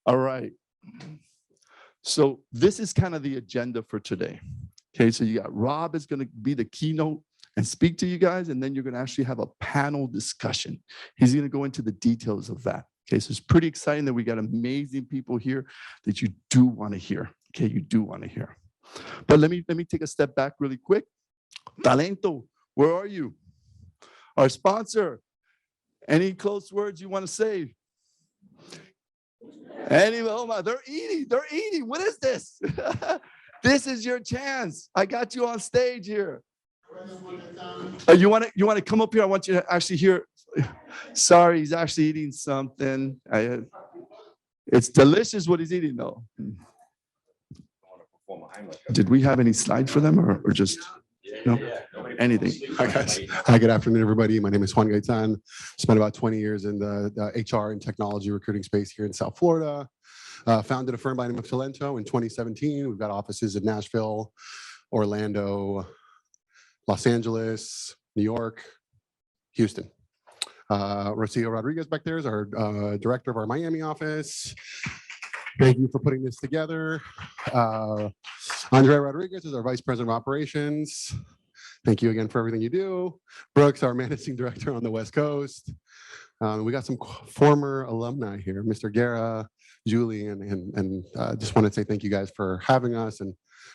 All right. So this is kind of the agenda for today. Okay, so you got Rob is going to be the keynote and speak to you guys, and then you're going to actually have a panel discussion. He's going to go into the details of that. Okay, so it's pretty exciting that we got amazing people here that you do want to hear. Okay, you do want to hear. But let me take a step back really quick. Talento, where are you? Our sponsor, any close words you want to say? Oh my, they're eating. What is this? This is your chance. I got you on stage here. You want to come up here? I want you to actually hear. Sorry, he's actually eating something. It's delicious what he's eating though. Did we have any slides for them or just no? Anything? Hi guys. Hi, good afternoon, everybody. My name is Juan Gaitan. Spent about 20 years in the HR and technology recruiting space here in South Florida. Founded a firm by the name of Talento in 2017. We've got offices in Nashville, Orlando, Los Angeles, New York, Houston. Rocio Rodriguez back there is our director of our Miami office. Thank you for putting this together. Andrea Rodriguez is our vice president of operations. Thank you again for everything you do. Brooks, our managing director on the West Coast. We got some former alumni here, Mr. Guerra, Julie, and just want to say thank you guys for having us. And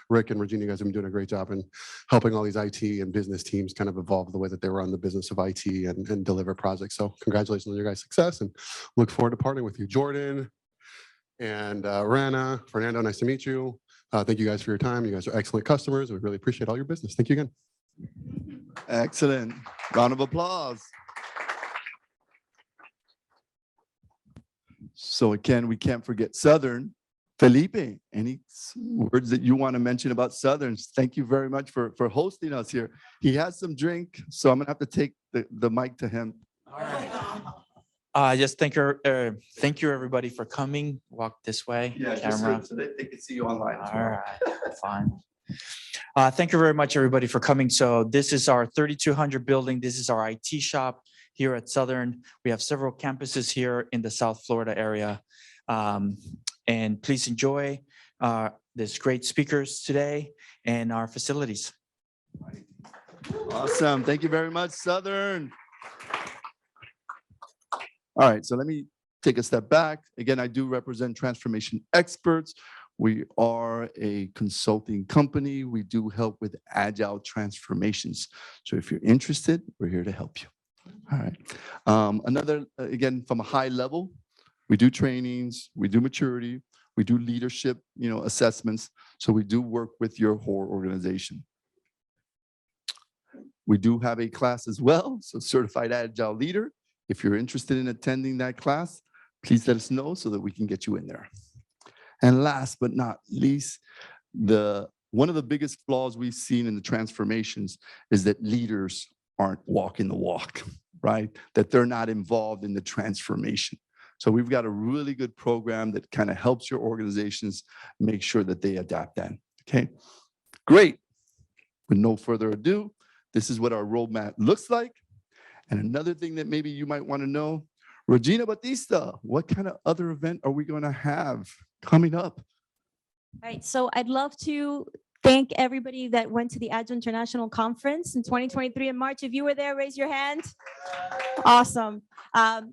Rick and Regina, you guys have been doing a great job in helping all these IT and business teams kind of evolve the way that they run the business of IT and deliver projects. So congratulations on your guys' success and look forward to partnering with you. Jordan and Rana, Fernando, nice to meet you. Thank you guys for your time. You guys are excellent customers. We really appreciate all your business. Thank you again. Excellent. Round of applause. So again, we can't forget Southern. Felipe, any words that you want to mention about Southern? Thank you very much for hosting us here. He has some drink, so I'm going to have to take the mic to him. All right. Just thank you everybody for coming. Walk this way. Yeah, camera. So they can see you online. All right, fine. Thank you very much, everybody, for coming. So this is our 3200 building. This is our IT shop here at Southern. We have several campuses here in the South Florida area. And please enjoy this great speakers today and our facilities. Awesome. Thank you very much, Southern. All right, so let me take a step back. Again, I do represent Transformation Experts. We are a consulting company. We do help with agile transformations. So if you're interested, we're here to help you. All right. Another, again, from a high level, we do trainings, we do maturity, we do leadership, assessments. So we do work with your whole organization. We do have a class as well, so Certified Agile Leader. If you're interested in attending that class, please let us know so that we can get you in there. And last but not least, one of the biggest flaws we've seen in the transformations is that leaders aren't walking the walk, right? That they're not involved in the transformation. So we've got a really good program that kind of helps your organizations make sure that they adapt that, okay? Great. With no further ado, this is what our roadmap looks like. And another thing that maybe you might want to know, Regina Batista, what kind of other event are we going to have coming up? All right, so I'd love to thank everybody that went to the Agile International Conference in 2023 in March. If you were there, raise your hand. Awesome.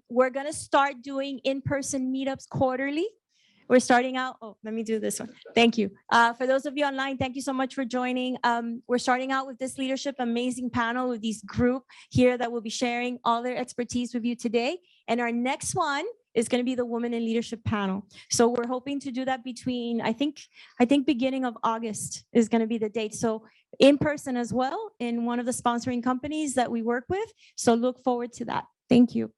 We're going to start doing in-person meetups quarterly. We're starting out, let me do this one. Thank you. For those of you online, thank you so much for joining. We're starting out with this leadership amazing panel with this group here that will be sharing all their expertise with you today. And our next one is going to be the Women in Leadership panel. So we're hoping to do that between, I think beginning of August is going to be the date. So in person as well in one of the sponsoring companies that we work with. So look forward to that. Thank you.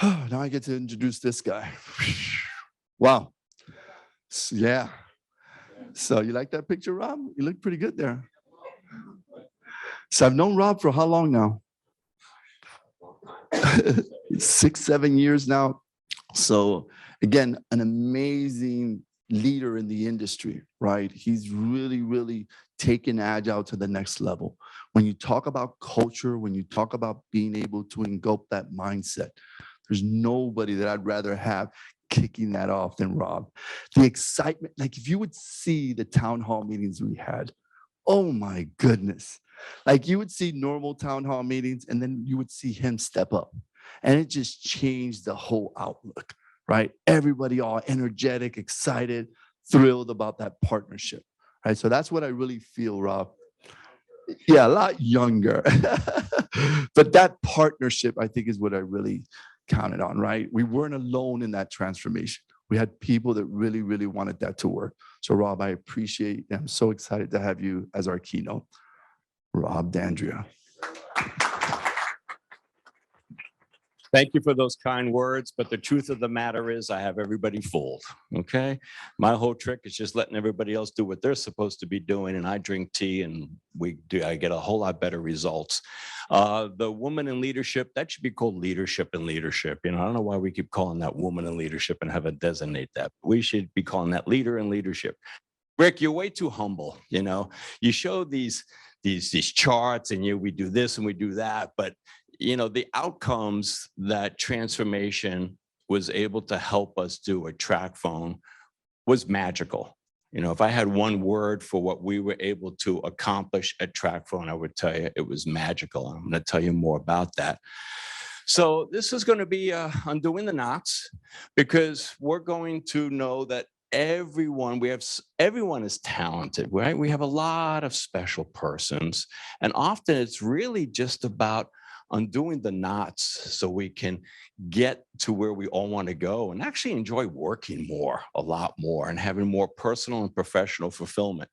Now I get to introduce this guy. Wow. Yeah. So you like that picture, Rob? You look pretty good there. So I've known Rob for how long now? 6, 7 years now. So again, an amazing leader in the industry, right? He's really, really taken Agile to the next level. When you talk about culture, when you talk about being able to engulf that mindset, there's nobody that I'd rather have kicking that off than Rob. The excitement, like if you would see the town hall meetings we had, oh my goodness. Like you would see normal town hall meetings and then you would see him step up. And it just changed the whole outlook, right? Everybody all energetic, excited, thrilled about that partnership, right? So that's what I really feel, Rob. Yeah, a lot younger. But that partnership, I think, is what I really counted on, right? We weren't alone in that transformation. We had people that really, really wanted that to work. So Rob, I appreciate, I'm so excited to have you as our keynote. Rob D'Andrea. Thank you for those kind words, but the truth of the matter is I have everybody fooled, okay? My whole trick is just letting everybody else do what they're supposed to be doing, and I drink tea and I get a whole lot better results. The woman in leadership, that should be called leadership in leadership. You know, I don't know why we keep calling that woman in leadership and have it designate that. We should be calling that leader in leadership. Rick, you're way too humble, you know? You show these charts and we do this and we do that, but you know, the outcomes that transformation was able to help us do at TrackPhone was magical. You know, if I had one word for what we were able to accomplish at TrackPhone, I would tell you it was magical. I'm going to tell you more about that. So this is going to be undoing the knots, because we're going to know that everyone is talented, right? We have a lot of special persons, and often it's really just about undoing the knots so we can get to where we all want to go and actually enjoy working a lot more, and having more personal and professional fulfillment.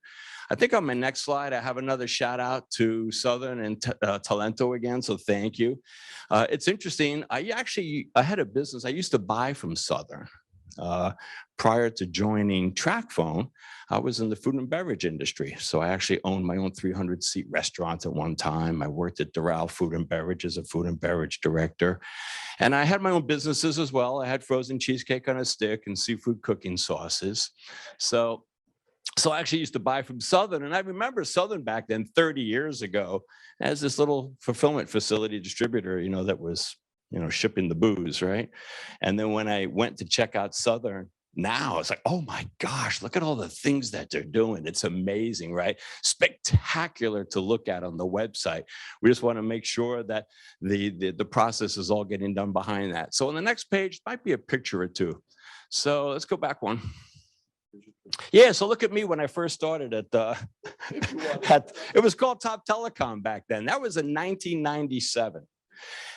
I think on my next slide, I have another shout out to Southern and Talento again, so thank you. It's interesting, I had a business, I used to buy from Southern. Prior to joining TrackPhone, I was in the food and beverage industry. So I actually owned my own 300-seat restaurant at one time. I worked at Doral Food and Beverage as a food and beverage director. And I had my own businesses as well. I had frozen cheesecake on a stick and seafood cooking sauces. So I actually used to buy from Southern. And I remember Southern back then, 30 years ago, as this little fulfillment facility distributor, you know, that was, you know, shipping the booze, right? And then when I went to check out Southern, now it's like, oh my gosh, look at all the things that they're doing. It's amazing, right? Spectacular to look at on the website. We just want to make sure that the process is all getting done behind that. So on the next page might be a picture or two. So let's go back one. Yeah, so look at me when I first started at it was called Top Telecom back then. That was in 1997.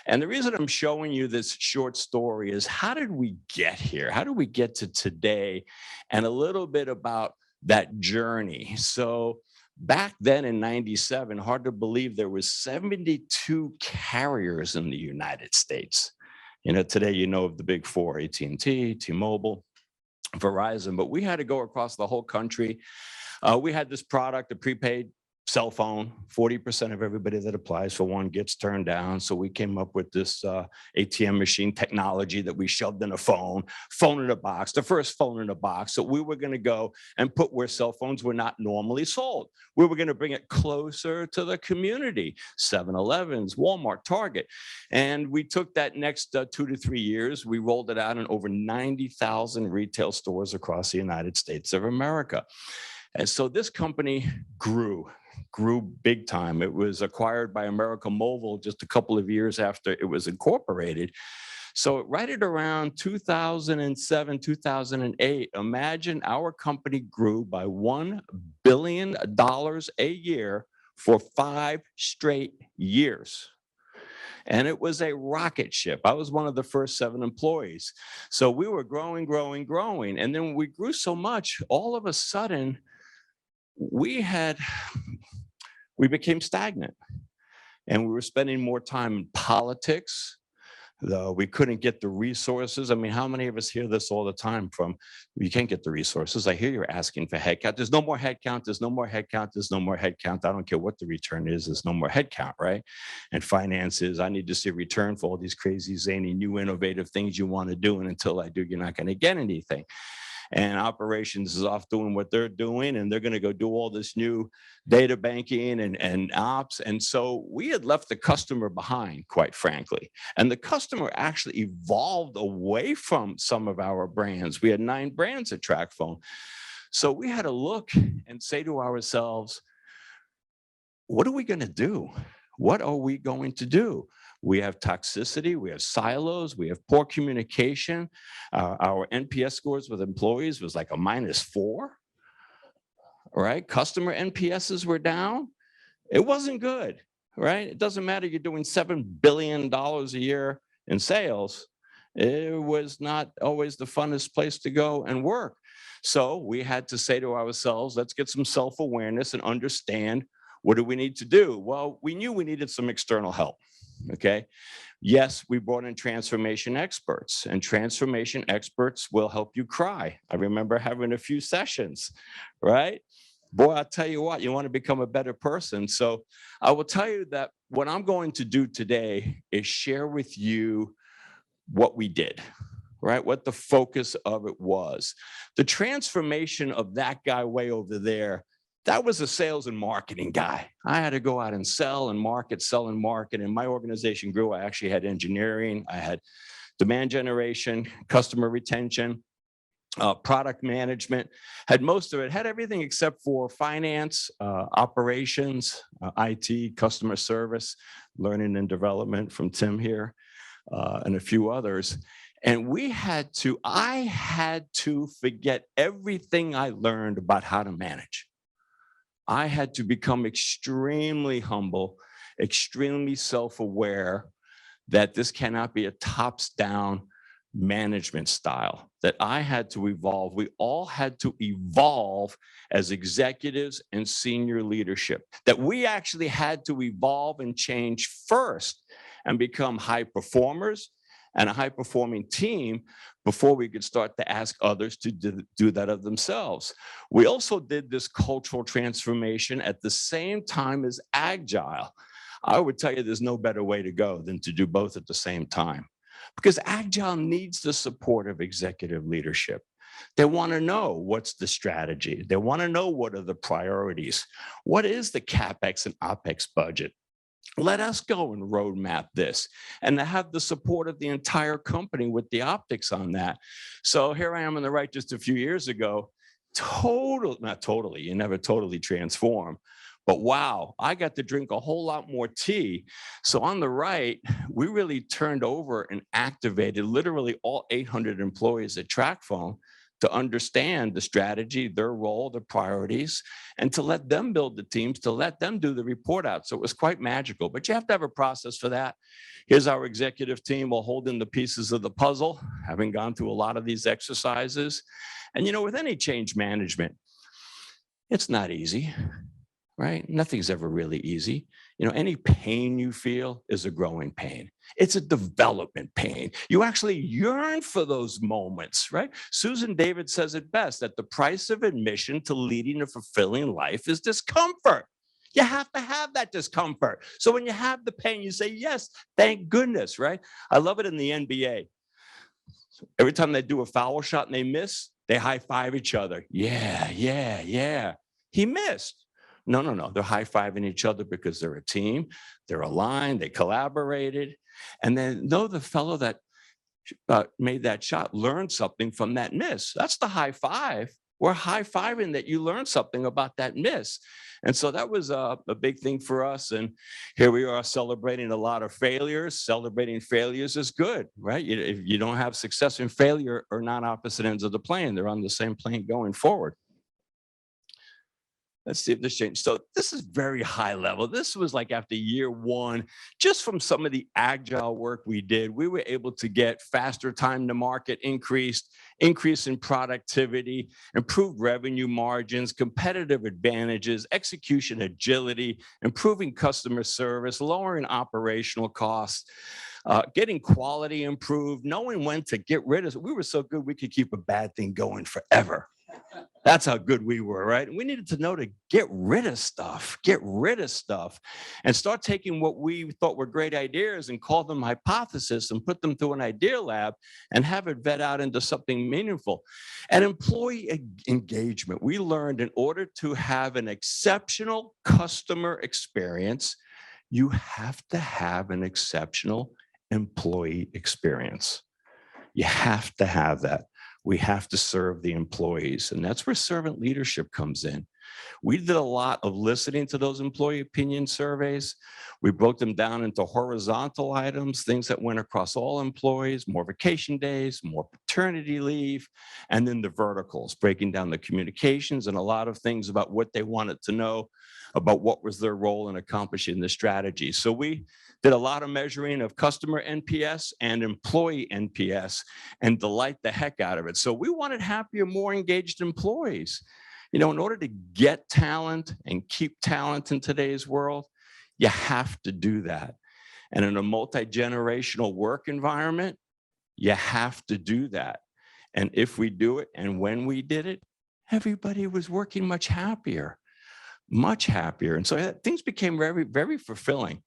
And the reason I'm showing you this short story is, how did we get here? How did we get to today? And a little bit about that journey. So back then in 97, hard to believe, there was 72 carriers in the United States. You know, today you know of the big four, AT&T, T-Mobile, Verizon, but we had to go across the whole country. We had this product, a prepaid cell phone. 40% of everybody that applies for one gets turned down. So we came up with this ATM machine technology that we shoved in a phone in a box, the first phone in a box. So we were going to go and put where cell phones were not normally sold. We were going to bring it closer to the community, 7-Elevens, Walmart, Target. And we took that next 2 to 3 years. We rolled it out in over 90,000 retail stores across the United States of America. And so this company grew big time. It was acquired by America Mobile just a couple of years after it was incorporated. So right at around 2007, 2008, imagine our company grew by $1 billion a year for 5 straight years. And it was a rocket ship. I was one of the first 7 employees. So we were growing. And then we grew so much, all of a sudden, we became stagnant, and we were spending more time in politics. We couldn't get the resources. I mean, how many of us hear this all the time from, you can't get the resources. I hear you're asking for headcount. There's no more headcount. There's no more headcount. There's no more headcount. I don't care what the return is. There's no more headcount, right? And finances, I need to see a return for all these crazy, zany, new, innovative things you want to do. And until I do, you're not going to get anything. and operations is off doing what they're doing, and they're going to go do all this new data banking and ops. And so we had left the customer behind, quite frankly. And the customer actually evolved away from some of our brands. We had 9 brands at TrackPhone. So we had to look and say to ourselves, what are we going to do? What are we going to do? We have toxicity, we have silos, we have poor communication. Our NPS scores with employees was like a -4, right? Customer NPSs were down. It wasn't good, right? It doesn't matter, you're doing $7 billion a year in sales. It was not always the funnest place to go and work. So we had to say to ourselves, let's get some self-awareness and understand, what do we need to do? Well, we knew we needed some external help, okay? Yes, we brought in transformation experts, and transformation experts will help you cry. I remember having a few sessions, right? Boy, I'll tell you what, you want to become a better person. So I will tell you that what I'm going to do today is share with you what we did, right? What the focus of it was. The transformation of that guy way over there, that was a sales and marketing guy. I had to go out and sell and market, and my organization grew. I actually had engineering, I had demand generation, customer retention, product management, had most of it, had everything except for finance, operations, IT, customer service, learning and development from Tim here, and a few others. And I had to forget everything I learned about how to manage. I had to become extremely humble, extremely self-aware that this cannot be a tops-down management style, that I had to evolve. We all had to evolve as executives and senior leadership, that we actually had to evolve and change first and become high performers and a high-performing team before we could start to ask others to do that of themselves. We also did this cultural transformation at the same time as Agile. I would tell you there's no better way to go than to do both at the same time, because Agile needs the support of executive leadership. They want to know what's the strategy. They want to know what are the priorities. What is the CapEx and OpEx budget? Let us go and roadmap this, and to have the support of the entire company with the optics on that. So here I am on the right just a few years ago, not totally, you never totally transform, but wow, I got to drink a whole lot more tea. So on the right, we really turned over and activated literally all 800 employees at TrackPhone to understand the strategy, their role, the priorities, and to let them build the teams, to let them do the report out. So it was quite magical, but you have to have a process for that. Here's our executive team. We'll hold in the pieces of the puzzle, having gone through a lot of these exercises. And with any change management, it's not easy, right? Nothing's ever really easy. Any pain you feel is a growing pain. It's a development pain. You actually yearn for those moments, right? Susan David says it best, that the price of admission to leading a fulfilling life is discomfort. You have to have that discomfort. So when you have the pain, you say, yes, thank goodness, right? I love it in the NBA. Every time they do a foul shot and they miss, they high five each other. Yeah, yeah, yeah. He missed. No. They're high-fiving each other because they're a team, they're aligned, they collaborated. And then the fellow that made that shot learned something from that miss. That's the high five. We're high-fiving that you learned something about that miss. And so that was a big thing for us. And here we are celebrating a lot of failures. Celebrating failures is good, right? If you don't have success and failure are not opposite ends of the plane. They're on the same plane going forward. Let's see if this changed. So this is very high level. This was like after year 1, just from some of the agile work we did, we were able to get faster time to market, increase in productivity, improved revenue margins, competitive advantages, execution agility, improving customer service, lowering operational costs, getting quality improved, knowing when to get rid of it. We were so good, we could keep a bad thing going forever. That's how good we were, right? We needed to know to get rid of stuff, and start taking what we thought were great ideas and call them hypotheses and put them through an idea lab and have it vet out into something meaningful. And employee engagement, we learned in order to have an exceptional customer experience, you have to have an exceptional employee experience. You have to have that. We have to serve the employees. And that's where servant leadership comes in. We did a lot of listening to those employee opinion surveys. We broke them down into horizontal items, things that went across all employees, more vacation days, more paternity leave, and then the verticals, breaking down the communications and a lot of things about what they wanted to know about what was their role in accomplishing the strategy. So we did a lot of measuring of customer NPS and employee NPS and delight the heck out of it. So we wanted happier, more engaged employees. You know, in order to get talent and keep talent in today's world, you have to do that. And in a multi-generational work environment, you have to do that. And if we do it, and when we did it, everybody was working much happier. And so things became very, very fulfilling.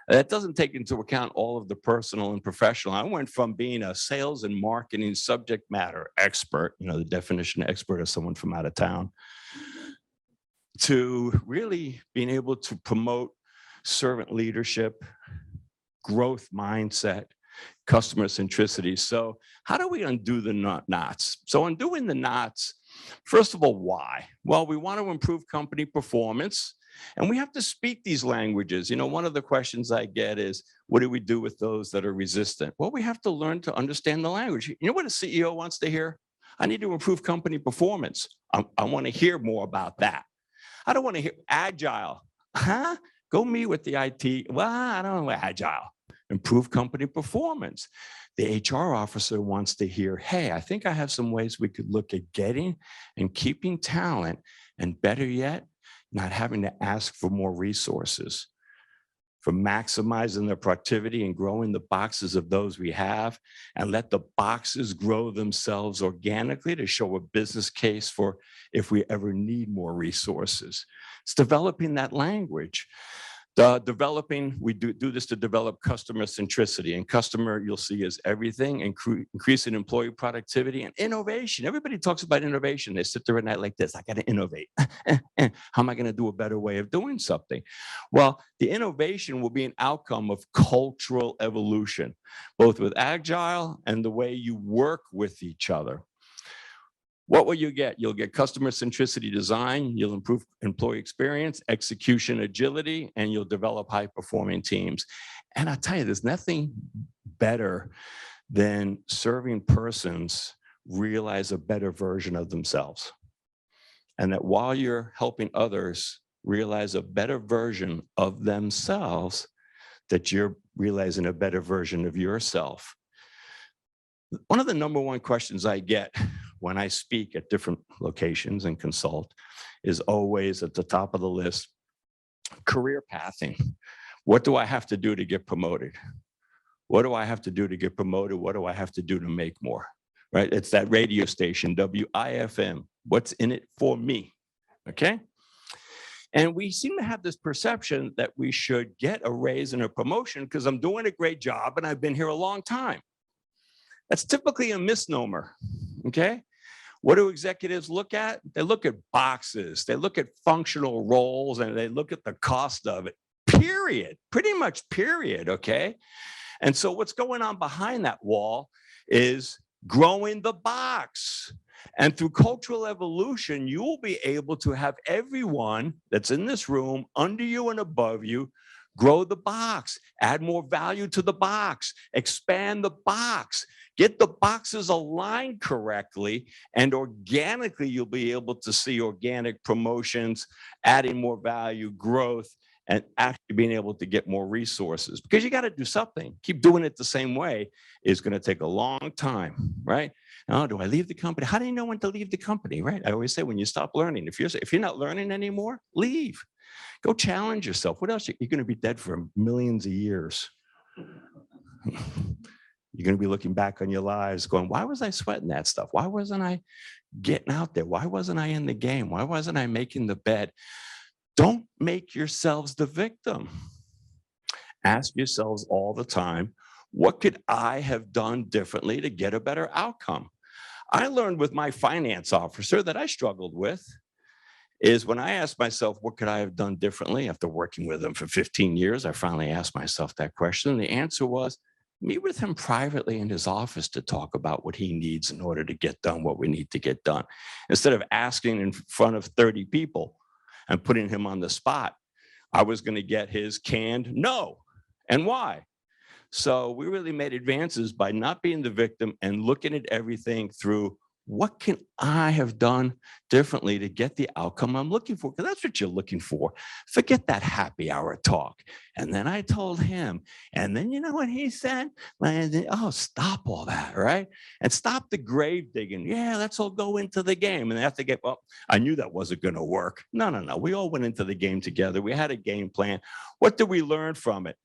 That doesn't take into account all of the personal and professional. I went from being a sales and marketing subject matter expert, you know, the definition of expert is someone from out of town, to really being able to promote servant leadership, growth mindset, customer centricity. So how do we undo the knots? So undoing the knots, first of all, why? Well, we want to improve company performance. And we have to speak these languages. You know, one of the questions I get is, what do we do with those that are resistant? Well, we have to learn to understand the language. You know what a CEO wants to hear? I need to improve company performance. I want to hear more about that. I don't want to hear agile. Huh? Go meet with the IT. Well, I don't know agile. Improve company performance. The HR officer wants to hear, hey, I think I have some ways we could look at getting and keeping talent, and better yet, not having to ask for more resources, for maximizing their productivity and growing the boxes of those we have, and let the boxes grow themselves organically to show a business case for if we ever need more resources. It's developing that language. We do this to develop customer centricity, and customer, you'll see, is everything, increasing employee productivity and innovation. Everybody talks about innovation. They sit there at night like this, I got to innovate. How am I going to do a better way of doing something? Well, the innovation will be an outcome of cultural evolution, both with agile and the way you work with each other. What will you get? You'll get customer centricity design, you'll improve employee experience, execution agility, and you'll develop high-performing teams. And I'll tell you, there's nothing better than serving persons realize a better version of themselves. And that while you're helping others realize a better version of themselves, that you're realizing a better version of yourself. One of the number one questions I get when I speak at different locations and consult is always at the top of the list, career pathing. What do I have to do to get promoted? What do I have to do to get promoted? What do I have to do to make more? Right? It's that radio station, WIFM. What's in it for me? Okay. And we seem to have this perception that we should get a raise and a promotion because I'm doing a great job and I've been here a long time. That's typically a misnomer, okay? What do executives look at? They look at boxes, they look at functional roles, and they look at the cost of it, period, pretty much period, okay? And so what's going on behind that wall is growing the box. And through cultural evolution, you will be able to have everyone that's in this room, under you and above you, grow the box, add more value to the box, expand the box, get the boxes aligned correctly, and organically you'll be able to see organic promotions, adding more value, growth, and actually being able to get more resources. Because you got to do something. Keep doing it the same way is going to take a long time, right? Oh, do I leave the company? How do you know when to leave the company, right? I always say when you stop learning, if you're not learning anymore, leave. Go challenge yourself. What else? You're going to be dead for millions of years. You're going to be looking back on your lives going, why was I sweating that stuff? Why wasn't I getting out there? Why wasn't I in the game? Why wasn't I making the bed? Don't make yourselves the victim. Ask yourselves all the time, what could I have done differently to get a better outcome? I learned with my finance officer that I struggled with is when I asked myself, what could I have done differently? After working with him for 15 years, I finally asked myself that question. The answer was, meet with him privately in his office to talk about what he needs in order to get done what we need to get done. Instead of asking in front of 30 people and putting him on the spot, I was going to get his canned no. And why? So we really made advances by not being the victim and looking at everything through what can I have done differently to get the outcome I'm looking for? Because that's what you're looking for. Forget that happy hour talk. And then I told him, and then you know what he said? Oh, stop all that, right? And stop the grave digging. Yeah, let's all go into the game. And after get, well, I knew that wasn't going to work. No. We all went into the game together. We had a game plan. What did we learn from it?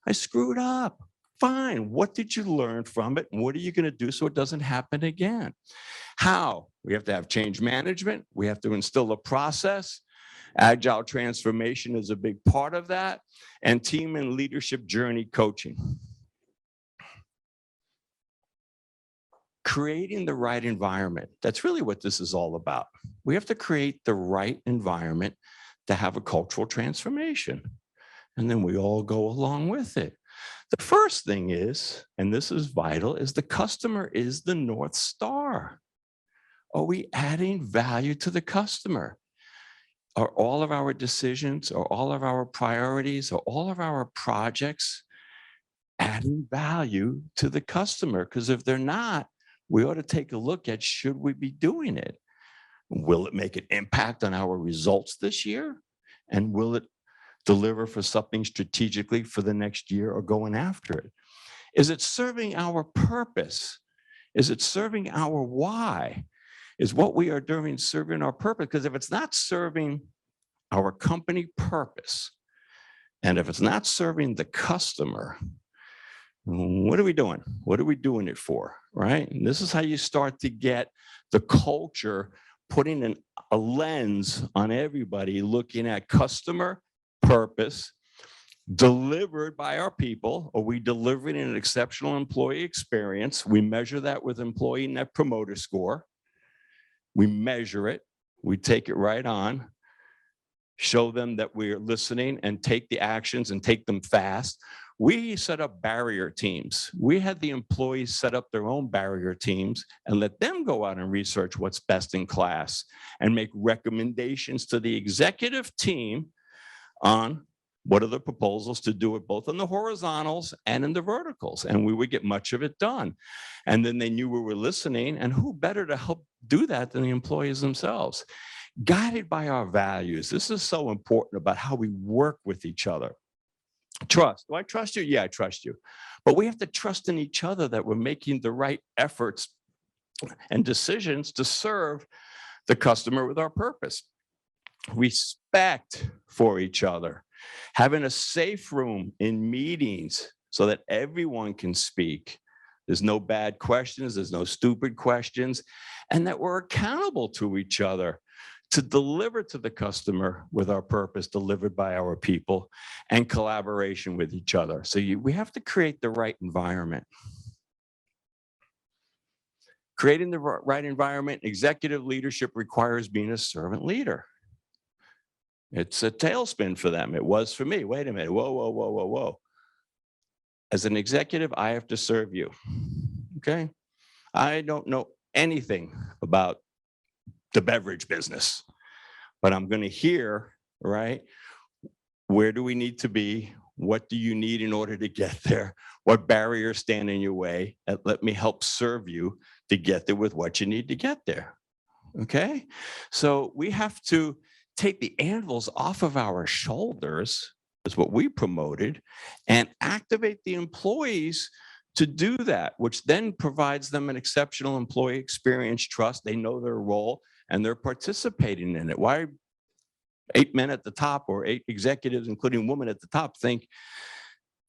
I screwed up. Fine. What did you learn from it? And what are you going to do so it doesn't happen again? How? We have to have change management. We have to instill a process. Agile transformation is a big part of that. And team and leadership journey coaching. Creating the right environment. That's really what this is all about. We have to create the right environment to have a cultural transformation. And then we all go along with it. The first thing is, and this is vital, is the customer is the North Star. Are we adding value to the customer? Are all of our decisions, or all of our priorities, or all of our projects adding value to the customer? Because if they're not, we ought to take a look at, should we be doing it? Will it make an impact on our results this year? And will it deliver for something strategically for the next year or going after it? Is it serving our purpose? Is it serving our why? Is what we are doing serving our purpose? Because if it's not serving our company purpose, and if it's not serving the customer, what are we doing? What are we doing it for, right? And this is how you start to get the culture putting a lens on everybody, looking at customer, purpose, delivered by our people. Are we delivering an exceptional employee experience? We measure that with employee net promoter score. We measure it. We take it right on. Show them that we're listening and take the actions and take them fast. We set up barrier teams. We had the employees set up their own barrier teams and let them go out and research what's best in class and make recommendations to the executive team on what are the proposals to do it both in the horizontals and in the verticals. And we would get much of it done. And then they knew we were listening, and who better to help do that than the employees themselves? Guided by our values. This is so important about how we work with each other. Trust. Do I trust you? Yeah, I trust you. But we have to trust in each other that we're making the right efforts and decisions to serve the customer with our purpose. Respect for each other. Having a safe room in meetings so that everyone can speak. There's no bad questions. There's no stupid questions. And that we're accountable to each other to deliver to the customer with our purpose delivered by our people and collaboration with each other. So we have to create the right environment. Creating the right environment, executive leadership requires being a servant leader. It's a tailspin for them. It was for me. Wait a minute. Whoa. As an executive, I have to serve you. Okay? I don't know anything about the beverage business, but I'm going to hear, right? Where do we need to be? What do you need in order to get there? What barriers stand in your way? And let me help serve you to get there with what you need to get there. Okay? So we have to take the anvils off of our shoulders, is what we promoted, and activate the employees to do that, which then provides them an exceptional employee experience, trust. They know their role and they're participating in it. Why 8 men at the top or 8 executives, including women at the top, think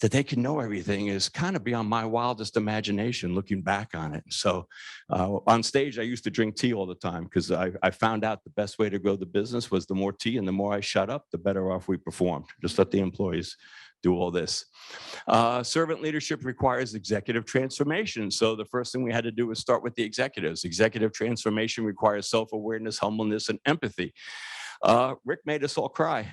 that they can know everything is kind of beyond my wildest imagination looking back on it. So on stage, I used to drink tea all the time because I found out the best way to grow the business was the more tea and the more I shut up, the better off we performed. Just let the employees do all this. Servant leadership requires executive transformation. So the first thing we had to do was start with the executives. Executive transformation requires self-awareness, humbleness, and empathy. Rick made us all cry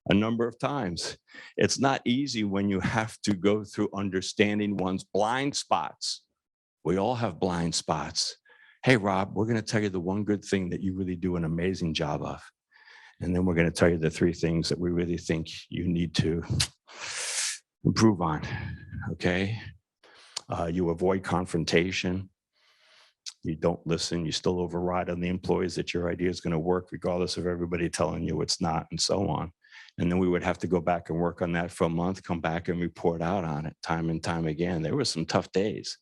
a number of times. It's not easy when you have to go through understanding one's blind spots. We all have blind spots. Hey, Rob, we're going to tell you the one good thing that you really do an amazing job of. And then we're going to tell you the 3 things that we really think you need to improve on, okay? You avoid confrontation. You don't listen. You still override on the employees that your idea is going to work regardless of everybody telling you it's not, and so on. And then we would have to go back and work on that for a month, come back and report out on it time and time again. There were some tough days.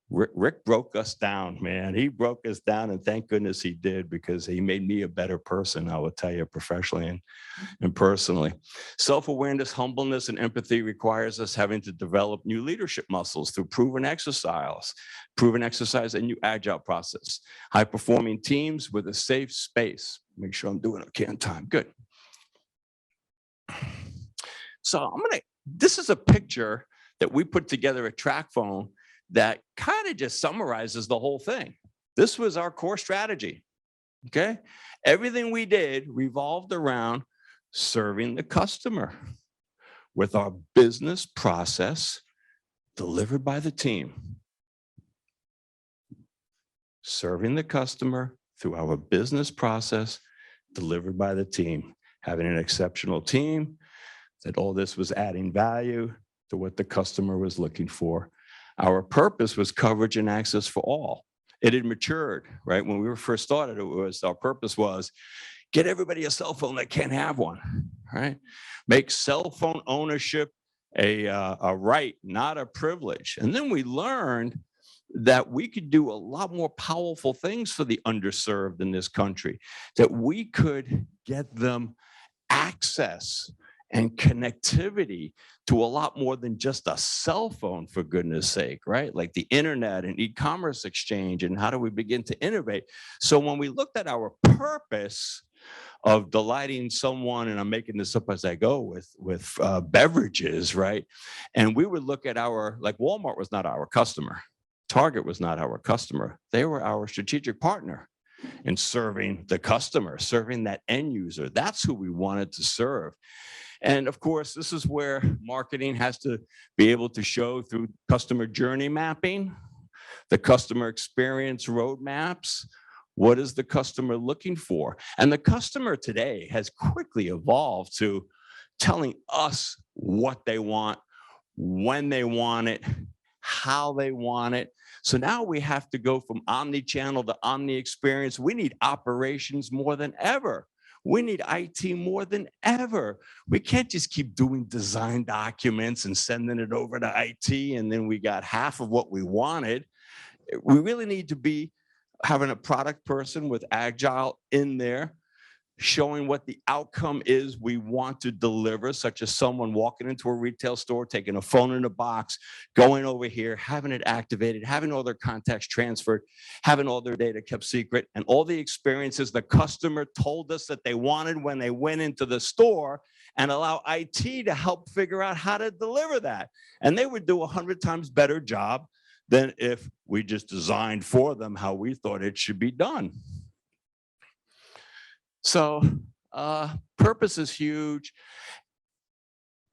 Rick broke us down, man. He broke us down, and thank goodness he did, because he made me a better person, I will tell you, professionally and personally. Self-awareness, humbleness, and empathy requires us having to develop new leadership muscles through proven exercise and new agile process. High-performing teams with a safe space. Make sure I'm doing okay on time. Good. So this is a picture that we put together at TrackPhone that kind of just summarizes the whole thing. This was our core strategy, okay? Everything we did revolved around serving the customer with our business process delivered by the team. Serving the customer through our business process delivered by the team. Having an exceptional team, that all this was adding value to what the customer was looking for. Our purpose was coverage and access for all. It had matured, right? When we were first started, our purpose was get everybody a cell phone that can't have one, right? Make cell phone ownership a right, not a privilege. And then we learned that we could do a lot more powerful things for the underserved in this country, that we could get them access and connectivity to a lot more than just a cell phone, for goodness sake, right? Like the internet and e-commerce exchange, and how do we begin to innovate? So when we looked at our purpose of delighting someone, and I'm making this up as I go with beverages, right? And we would look at like Walmart was not our customer. Target was not our customer. They were our strategic partner in serving the customer, serving that end user. That's who we wanted to serve. And of course, this is where marketing has to be able to show through customer journey mapping, the customer experience roadmaps. What is the customer looking for? And the customer today has quickly evolved to telling us what they want, when they want it, how they want it. So now we have to go from omni-channel to omni-experience. We need operations more than ever. We need IT more than ever. We can't just keep doing design documents and sending it over to IT, and then we got half of what we wanted. We really need to be having a product person with agile in there, showing what the outcome is we want to deliver, such as someone walking into a retail store, taking a phone in a box, going over here, having it activated, having all their contacts transferred, having all their data kept secret, and all the experiences the customer told us that they wanted when they went into the store, and allow IT to help figure out how to deliver that. And they would do 100 times better job than if we just designed for them how we thought it should be done. So purpose is huge.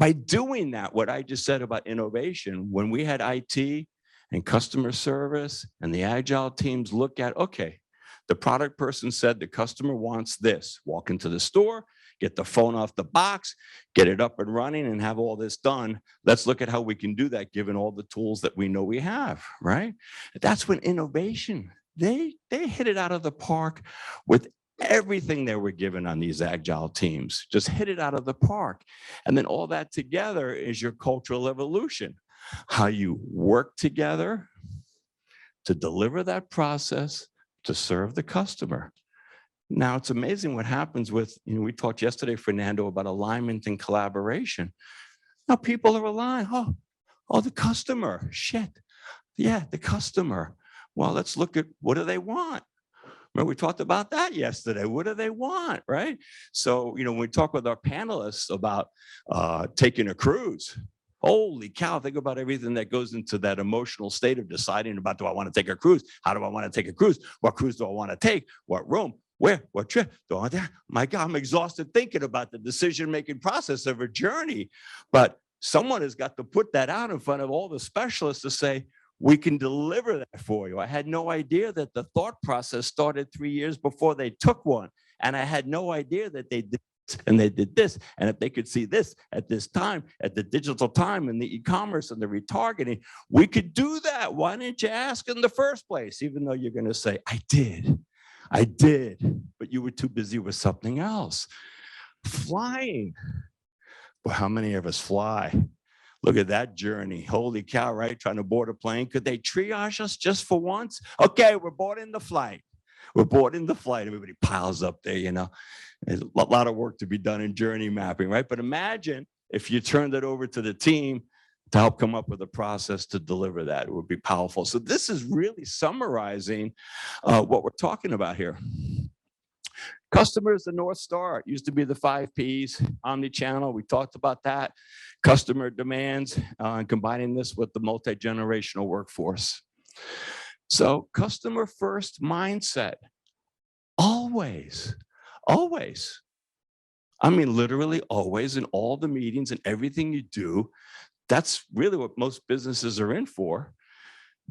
By doing that, what I just said about innovation, when we had IT and customer service and the agile teams look at, okay, the product person said the customer wants this. Walk into the store, get the phone off the box, get it up and running, and have all this done. Let's look at how we can do that given all the tools that we know we have, right? That's when innovation, they hit it out of the park with everything they were given on these agile teams. Just hit it out of the park. And then all that together is your cultural evolution. How you work together to deliver that process to serve the customer. Now, it's amazing what happens with, we talked yesterday, Fernando, about alignment and collaboration. Now people are relying, oh, the customer, shit. Yeah, the customer. Well, let's look at what do they want? Remember, we talked about that yesterday. What do they want, right? So, when we talk with our panelists about taking a cruise, holy cow, think about everything that goes into that emotional state of deciding about, do I want to take a cruise? How do I want to take a cruise? What cruise do I want to take? What room? Where? What trip? Do I want that? My God, I'm exhausted thinking about the decision-making process of a journey. But someone has got to put that out in front of all the specialists to say, we can deliver that for you. I had no idea that the thought process started 3 years before they took one. And I had no idea that they did this and they did this. And if they could see this at this time, at the digital time and the e-commerce and the retargeting, we could do that. Why didn't you ask in the first place? Even though you're going to say, I did, but you were too busy with something else. Flying. Well, how many of us fly? Look at that journey. Holy cow, right? Trying to board a plane. Could they triage us just for once? Okay, we're boarding the flight. We're boarding the flight. Everybody piles up there, There's a lot of work to be done in journey mapping, right? But imagine if you turned it over to the team to help come up with a process to deliver that. It would be powerful. So this is really summarizing what we're talking about here. Customer is the North Star. It used to be the 5 Ps, omni-channel. We talked about that. Customer demands, and combining this with the multi-generational workforce. So customer first mindset, always. I mean, literally always in all the meetings and everything you do. That's really what most businesses are in for.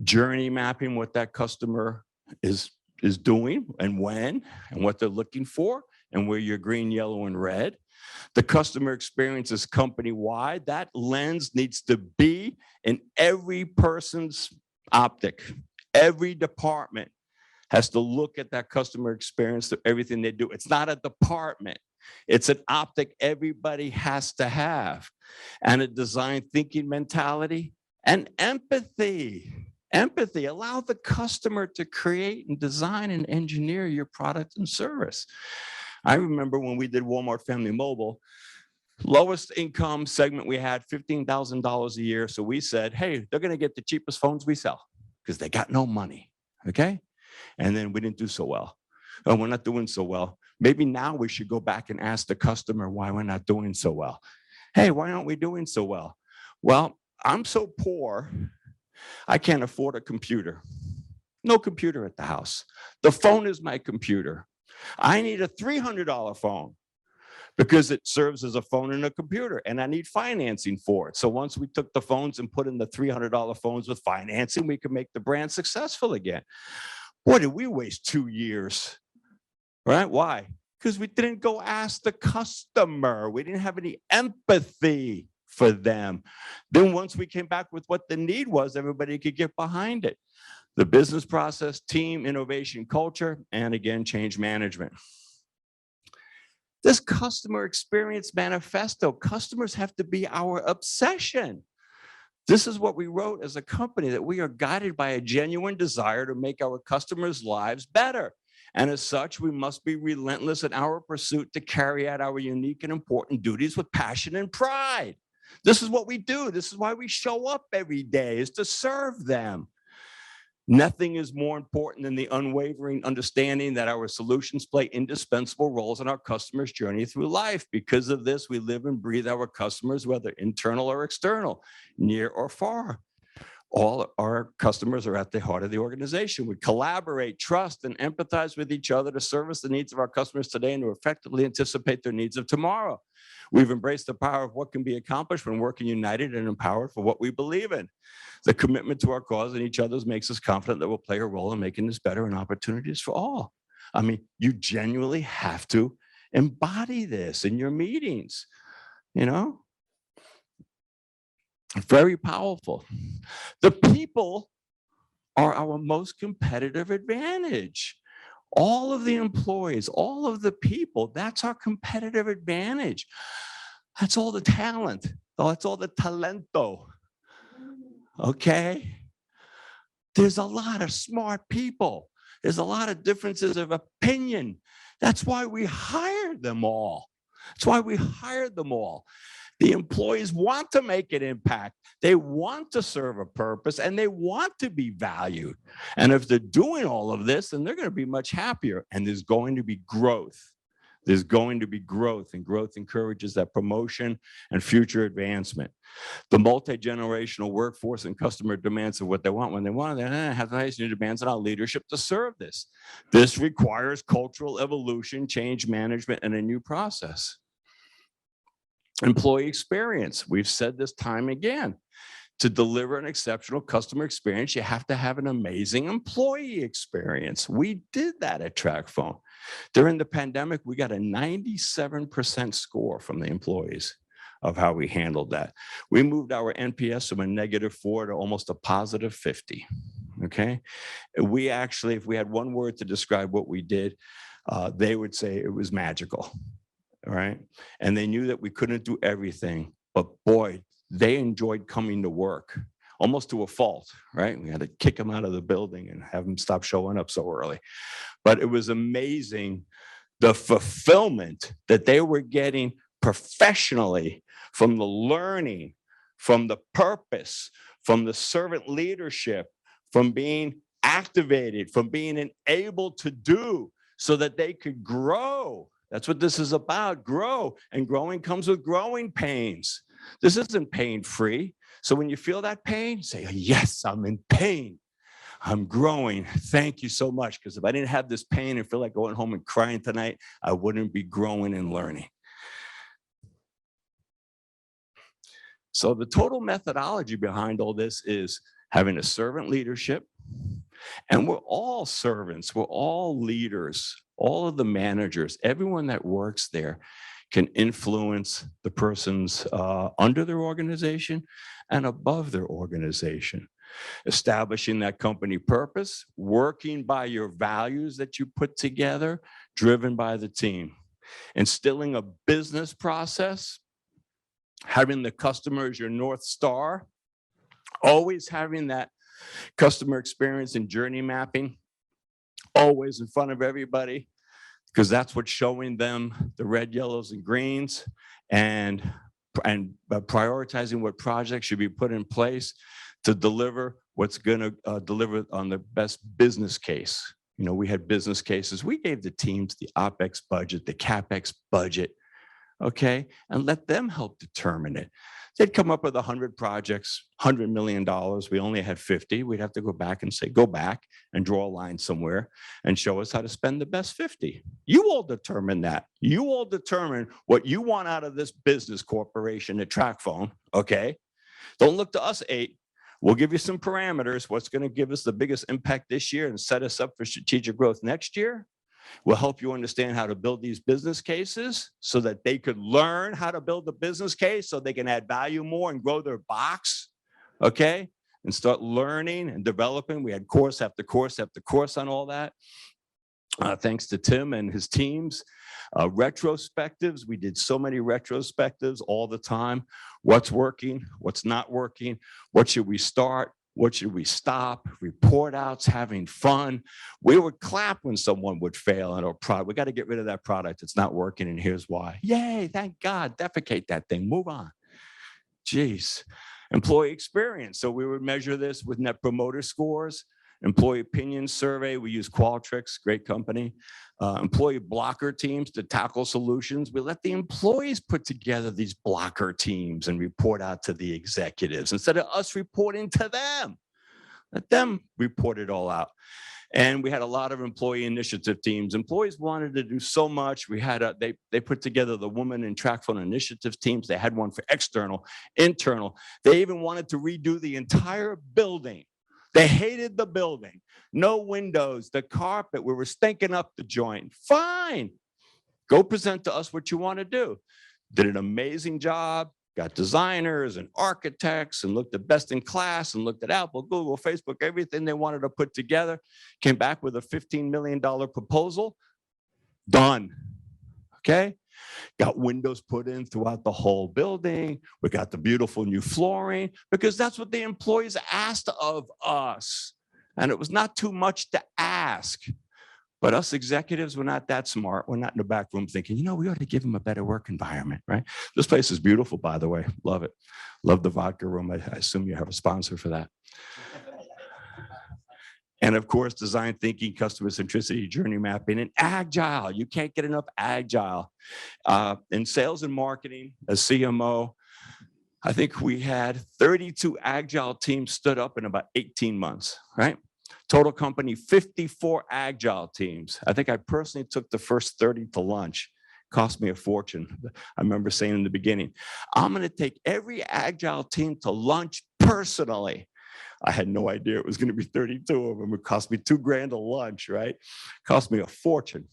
Journey mapping what that customer is doing and when and what they're looking for and where your green, yellow, and red. The customer experience is company-wide. That lens needs to be in every person's optic. Every department has to look at that customer experience through everything they do. It's not a department. It's an optic everybody has to have. And a design thinking mentality and empathy. Empathy, allow the customer to create and design and engineer your product and service. I remember when we did Walmart Family Mobile, lowest income segment we had, $15,000 a year. So we said, hey, they're going to get the cheapest phones we sell because they got no money. Okay. And then we didn't do so well. Oh, we're not doing so well. Maybe now we should go back and ask the customer why we're not doing so well. Hey, why aren't we doing so well? Well, I'm so poor, I can't afford a computer. No computer at the house. The phone is my computer. I need a $300 phone because it serves as a phone and a computer, and I need financing for it. So once we took the phones and put in the $300 phones with financing, we could make the brand successful again. Boy, did we waste 2 years, right? Why? Because we didn't go ask the customer. We didn't have any empathy for them. Then once we came back with what the need was, everybody could get behind it. The business process, team, innovation, culture, and again, change management. This customer experience manifesto, customers have to be our obsession. This is what we wrote as a company, that we are guided by a genuine desire to make our customers' lives better. And as such, we must be relentless in our pursuit to carry out our unique and important duties with passion and pride. This is what we do. This is why we show up every day, is to serve them. Nothing is more important than the unwavering understanding that our solutions play indispensable roles in our customers' journey through life. Because of this, we live and breathe our customers, whether internal or external, near or far. All our customers are at the heart of the organization. We collaborate, trust, and empathize with each other to service the needs of our customers today and to effectively anticipate their needs of tomorrow. We've embraced the power of what can be accomplished when working united and empowered for what we believe in. The commitment to our cause and each other's makes us confident that we'll play a role in making this better and opportunities for all. I mean, you genuinely have to embody this in your meetings, Very powerful. The people are our most competitive advantage. All of the employees, all of the people, that's our competitive advantage. That's all the talent. That's all the talento. Okay? There's a lot of smart people. There's a lot of differences of opinion. That's why we hired them all. That's why we hired them all. The employees want to make an impact. They want to serve a purpose and they want to be valued. And if they're doing all of this, then they're going to be much happier. And there's going to be growth. There's going to be growth, and growth encourages that promotion and future advancement. The multi-generational workforce and customer demands of what they want when they want, they have the highest new demands on our leadership to serve this. This requires cultural evolution, change management, and a new process. Employee experience. We've said this time again. To deliver an exceptional customer experience, you have to have an amazing employee experience. We did that at TracFone. During the pandemic, we got a 97% score from the employees of how we handled that. We moved our NPS from a -4 to almost a +50, okay? We actually, if we had one word to describe what we did, they would say it was magical, all right? And they knew that we couldn't do everything, but boy, they enjoyed coming to work, almost to a fault, right? We had to kick them out of the building and have them stop showing up so early. But it was amazing the fulfillment that they were getting professionally from the learning, from the purpose, from the servant leadership, from being activated, from being able to do so that they could grow. That's what this is about, grow. And growing comes with growing pains. This isn't pain-free. So when you feel that pain, say, yes, I'm in pain. I'm growing. Thank you so much. Because if I didn't have this pain and feel like going home and crying tonight, I wouldn't be growing and learning. So the total methodology behind all this is having a servant leadership. And we're all servants. We're all leaders. All of the managers, everyone that works there can influence the persons under their organization and above their organization. Establishing that company purpose, working by your values that you put together, driven by the team. Instilling a business process, having the customer as your North Star, always having that customer experience and journey mapping, always in front of everybody, because that's what's showing them the red, yellows, and greens, and prioritizing what projects should be put in place to deliver what's going to deliver on the best business case. You know, we had business cases. We gave the teams the OpEx budget, the CapEx budget, okay, and let them help determine it. They'd come up with 100 projects, $100 million. We only had 50. We'd have to go back and say, go back and draw a line somewhere and show us how to spend the best 50. You all determine that. You all determine what you want out of this business corporation at TracFone, okay? Don't look to us 8. We'll give you some parameters. What's going to give us the biggest impact this year and set us up for strategic growth next year? We'll help you understand how to build these business cases so that they could learn how to build a business case so they can add value more and grow their box, okay? And start learning and developing. We had course after course after course on all that. Thanks to Tim and his teams. Retrospectives, we did so many retrospectives all the time. What's working, what's not working, what should we start? What should we stop? Report outs, having fun. We would clap when someone would fail on our product. We got to get rid of that product. It's not working, and here's why. Yay, thank God, defecate that thing, move on. Jeez. Employee experience. So we would measure this with net promoter scores. Employee opinion survey, we use Qualtrics, great company. Employee blocker teams to tackle solutions. We let the employees put together these blocker teams and report out to the executives instead of us reporting to them. Let them report it all out. And we had a lot of employee initiative teams. Employees wanted to do so much. We had they put together the Women in TracFone initiative teams. They had one for external, internal. They even wanted to redo the entire building. They hated the building. No windows, the carpet, we were stinking up the joint. Fine. Go present to us what you want to do. Did an amazing job, got designers and architects and looked at best in class and looked at Apple, Google, Facebook, everything they wanted to put together. Came back with a $15 million proposal. Done. Okay? Got windows put in throughout the whole building. We got the beautiful new flooring because that's what the employees asked of us. And it was not too much to ask. But us executives, we're not that smart. We're not in the back room thinking, you know, we ought to give them a better work environment, right? This place is beautiful, by the way. Love it. Love the vodka room. I assume you have a sponsor for that. And of course, design thinking, customer centricity, journey mapping, and agile. You can't get enough agile. In sales and marketing, as CMO, I think we had 32 agile teams stood up in about 18 months, right? Total company, 54 agile teams. I think I personally took the first 30 to lunch. Cost me a fortune. I remember saying in the beginning, I'm going to take every agile team to lunch personally. I had no idea it was going to be 32 of them. It cost me $2,000 a lunch, right? Cost me a fortune.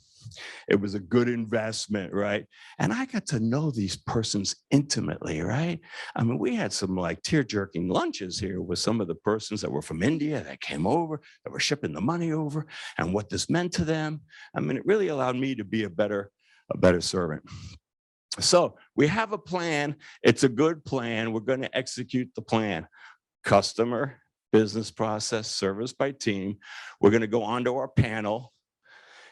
It was a good investment, right? And I got to know these persons intimately, right? I mean, we had some like tear-jerking lunches here with some of the persons that were from India that came over, that were shipping the money over, and what this meant to them. I mean, it really allowed me to be a better servant. So we have a plan. It's a good plan. We're going to execute the plan. Customer, business process, service by team. We're going to go onto our panel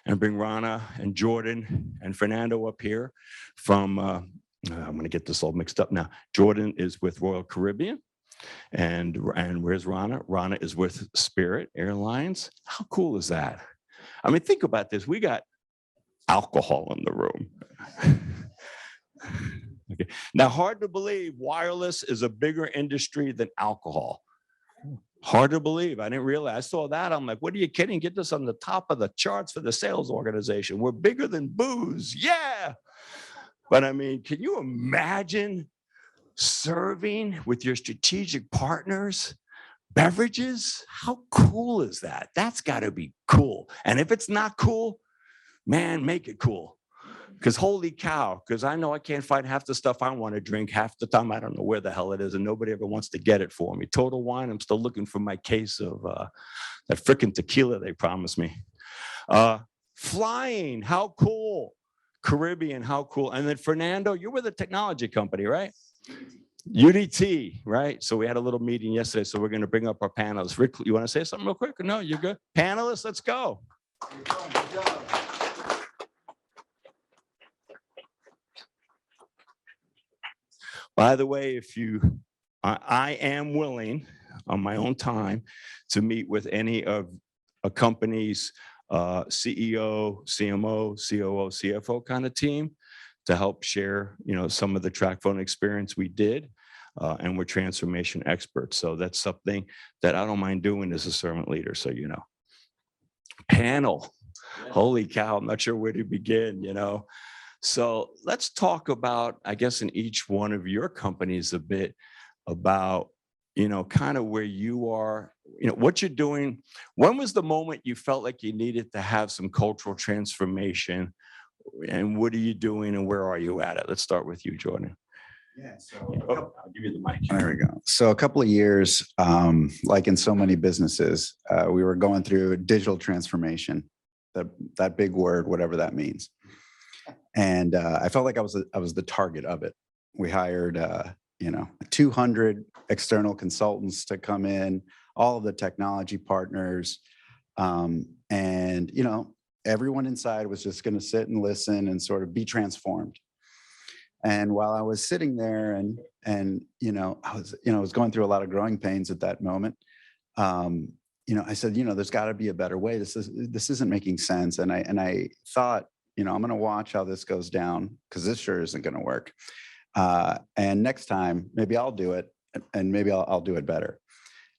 and bring Rana and Jordan and Fernando up here from, I'm going to get this all mixed up now. Jordan is with Royal Caribbean. And where's Rana? Rana is with Spirit Airlines. How cool is that? I mean, think about this. We got alcohol in the room. Okay. Now, hard to believe wireless is a bigger industry than alcohol. Hard to believe. I didn't realize. I saw that. I'm like, what are you kidding? Get this on the top of the charts for the sales organization. We're bigger than booze. Yeah. But I mean, can you imagine serving with your strategic partners beverages? How cool is that? That's got to be cool. And if it's not cool, man, make it cool. Because holy cow, because I know I can't find half the stuff I want to drink. Half the time I don't know where the hell it is, and nobody ever wants to get it for me. Total Wine, I'm still looking for my case of that freaking tequila they promised me. Flying, how cool. Caribbean, how cool. And then Fernando, you're with a technology company, right? UDT, right? So we had a little meeting yesterday, so we're going to bring up our panelists. Rick, you want to say something real quick? No, you're good. Panelists, let's go. By the way, I am willing on my own time to meet with any of a company's CEO, CMO, COO, CFO kind of team to help share, some of the track phone experience we did. And we're transformation experts. So that's something that I don't mind doing as a servant leader. So, panel, holy cow, I'm not sure where to begin, So let's talk about, I guess, in each one of your companies a bit about, kind of where you are, what you're doing. When was the moment you felt like you needed to have some cultural transformation, and what are you doing and where are you at it? Let's start with you, Jordan. Yeah, so I'll give you the mic. there we go. So a couple of years, like in so many businesses, we were going through digital transformation, that big word, whatever that means. And I felt like I was the target of it. We hired, 200 external consultants to come in, all of the technology partners, and everyone inside was just going to sit and listen and sort of be transformed. And while I was sitting there and I was going through a lot of growing pains at that moment, I said, there's got to be a better way. This isn't making sense. And I thought, I'm going to watch how this goes down because this sure isn't going to work. And next time, maybe I'll do it, and maybe I'll do it better.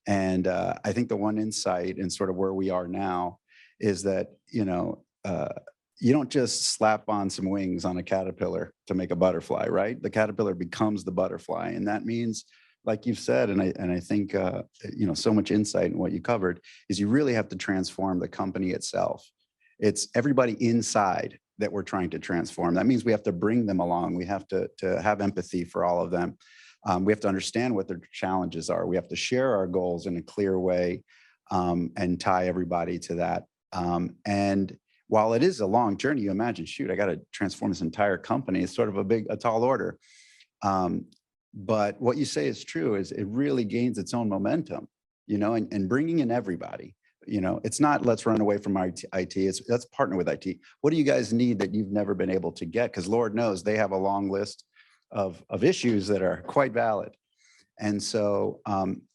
And I think the one insight in sort of where we are now is that, you don't just slap on some wings on a caterpillar to make a butterfly, right? The caterpillar becomes the butterfly. And that means, like you've said, and I think, so much insight in what you covered, is you really have to transform the company itself. It's everybody inside that we're trying to transform. That means we have to bring them along. We have to have empathy for all of them. We have to understand what their challenges are. We have to share our goals in a clear way and tie everybody to that. And while it is a long journey, you imagine, shoot, I got to transform this entire company. It's sort of a tall order. But what you say is true, is it really gains its own momentum, and bringing in everybody. it's not let's run away from IT. It's let's partner with IT. What do you guys need that you've never been able to get? Because Lord knows they have a long list of issues that are quite valid. And so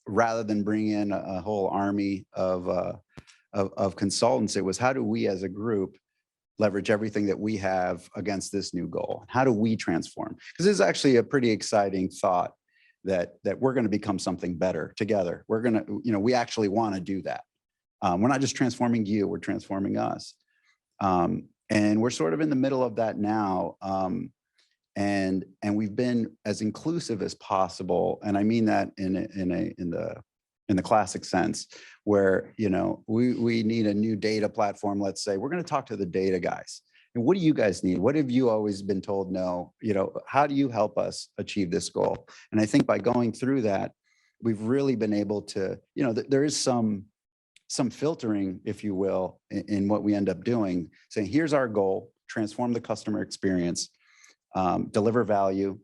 rather than bring in a whole army of consultants, it was how do we as a group leverage everything that we have against this new goal? How do we transform? Because this is actually a pretty exciting thought that we're going to become something better together. We're going to, we actually want to do that. We're not just transforming you, we're transforming us. And we're sort of in the middle of that now. And we've been as inclusive as possible. And I mean that in the classic sense, where, we need a new data platform. Let's say we're going to talk to the data guys. And what do you guys need? What have you always been told? No, how do you help us achieve this goal? And I think by going through that, we've really been able to, there is some filtering, if you will, in what we end up doing, saying, here's our goal, transform the customer experience, deliver value.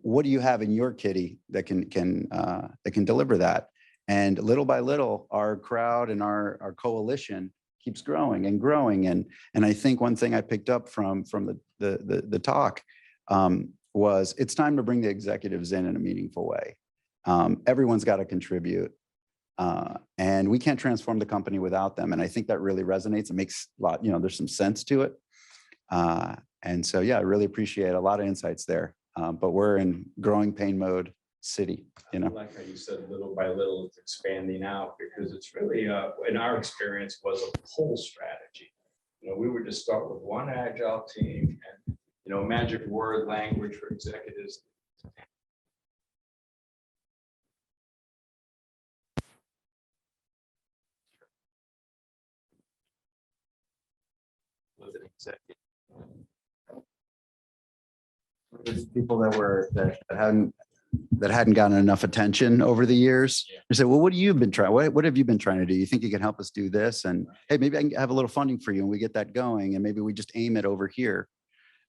What do you have in your kitty that can deliver that? And little by little, our crowd and our coalition keeps growing and growing. And I think one thing I picked up from the talk was it's time to bring the executives in a meaningful way. Everyone's got to contribute. And we can't transform the company without them. And I think that really resonates. It makes a lot, there's some sense to it. And so, yeah, I really appreciate a lot of insights there. But we're in growing pain mode city, I like how you said little by little it's expanding out, because it's really, in our experience, was a pull strategy. We would just start with one agile team and, magic word language for executives. Was an executive. There's people that hadn't gotten enough attention over the years. Yeah. They said, well, what have you been trying? What have you been trying to do? You think you can help us do this? And hey, maybe I can have a little funding for you, and we get that going, and maybe we just aim it over here.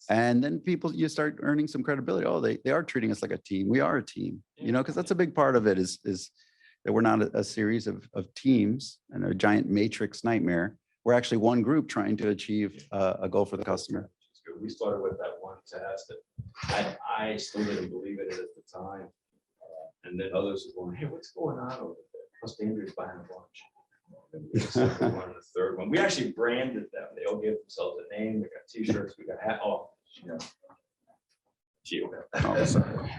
And then you start earning some credibility. Oh, they are treating us like a team. We are a team, because that's a big part of it is that we're not a series of teams and a giant matrix nightmare. We're actually one group trying to achieve a goal for the customer. We started with that one test that I still didn't believe it at the time. And then others were going, hey, what's going on over there? Plus Andrew's buying a bunch. And we just one and the third one. We actually branded them. They all gave themselves a name. We got t-shirts, we got hat. Oh,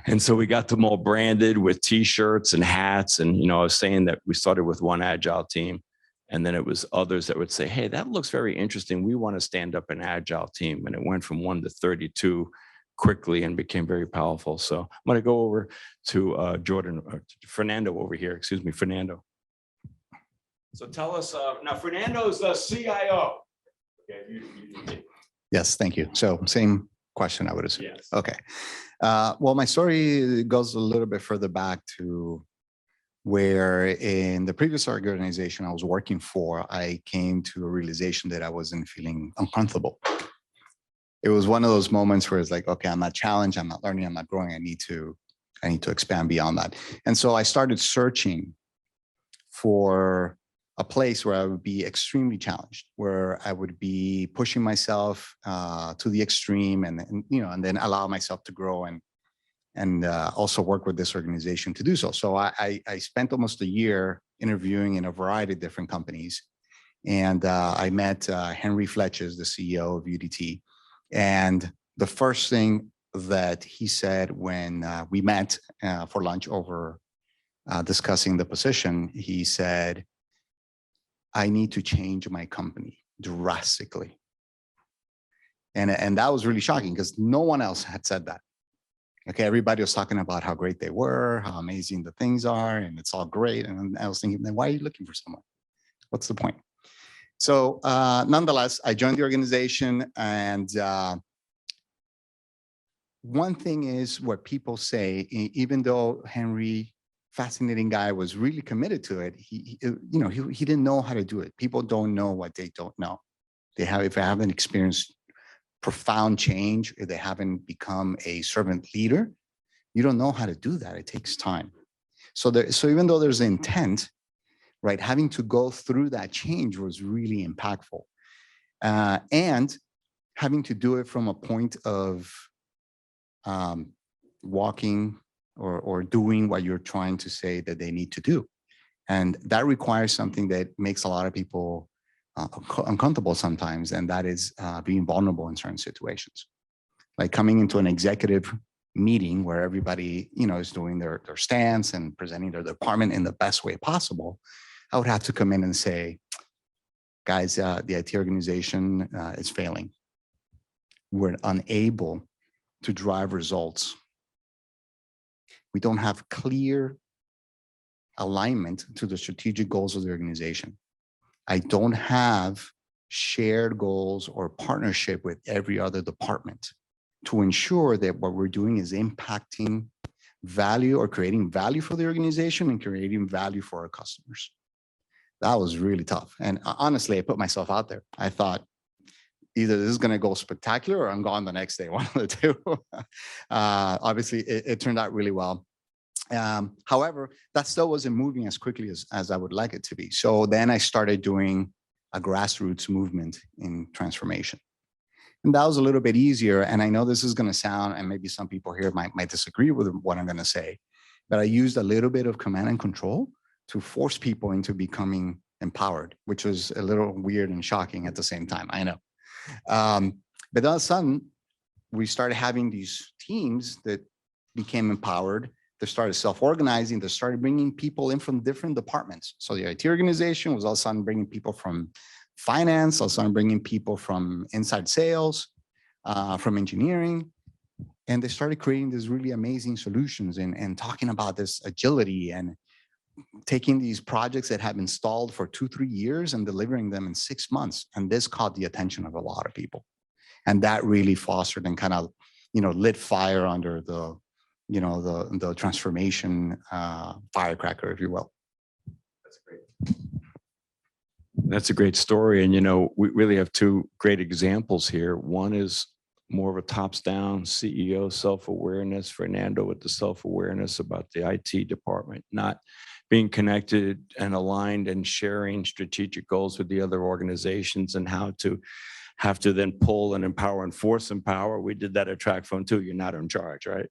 and so we got them all branded with t-shirts and hats. And, I was saying that we started with one agile team. And then it was others that would say, hey, that looks very interesting. We want to stand up an agile team. And it went from 1 to 32 quickly and became very powerful. So I'm going to go over to Fernando over here. Excuse me, Fernando. So tell us, now Fernando's the CIO. Okay, Yes, thank you. So same question, I would assume. Yes. Okay. Well, my story goes a little bit further back to where in the previous organization I was working for, I came to a realization that I wasn't feeling uncomfortable. It was one of those moments where it's like, okay, I'm not challenged, I'm not learning, I'm not growing. I need to expand beyond that. And so I started searching for a place where I would be extremely challenged, where I would be pushing myself to the extreme and then allow myself to grow and also work with this organization to do so. So I spent almost a year interviewing in a variety of different companies. And I met Henry Fletches, the CEO of UDT. And the first thing that he said when we met for lunch over discussing the position, he said, I need to change my company drastically. And that was really shocking because no one else had said that. Okay, everybody was talking about how great they were, how amazing the things are, and it's all great. And I was thinking, then why are you looking for someone? What's the point? So nonetheless, I joined the organization. And one thing is what people say, even though Henry, fascinating guy, was really committed to it, he didn't know how to do it. People don't know what they don't know. If they haven't experienced profound change, if they haven't become a servant leader, you don't know how to do that. It takes time. So even though there's intent, right? Having to go through that change was really impactful. And having to do it from a point of walking or doing what you're trying to say that they need to do. And that requires something that makes a lot of people uncomfortable sometimes, and that is being vulnerable in certain situations. Like coming into an executive meeting where everybody, is doing their stance and presenting their department in the best way possible. I would have to come in and say, guys, the IT organization is failing. We're unable to drive results. We don't have clear alignment to the strategic goals of the organization. I don't have shared goals or partnership with every other department to ensure that what we're doing is impacting value or creating value for the organization and creating value for our customers. That was really tough. And honestly, I put myself out there. I thought either this is going to go spectacular or I'm gone the next day, one of the two. Obviously, it turned out really well. However, that still wasn't moving as quickly as I would like it to be. So then I started doing a grassroots movement in transformation. And that was a little bit easier. And I know this is going to sound, and maybe some people here might disagree with what I'm going to say, but I used a little bit of command and control to force people into becoming empowered, which was a little weird and shocking at the same time. I know. But all of a sudden, we started having these teams that became empowered. They started self-organizing. They started bringing people in from different departments. So the IT organization was all of a sudden bringing people from finance, all of a sudden bringing people from inside sales, from engineering. And they started creating these really amazing solutions and talking about this agility and taking these projects that have been stalled for 2-3 years and delivering them in 6 months. And this caught the attention of a lot of people. And that really fostered and kind of, lit fire under the transformation firecracker, if you will. That's great. That's a great story. And, we really have two great examples here. One is more of a tops down CEO self-awareness, Fernando with the self-awareness about the IT department, not being connected and aligned and sharing strategic goals with the other organizations and how to have to then pull and empower and force empower. We did that at TrackPhone too. You're not in charge, right?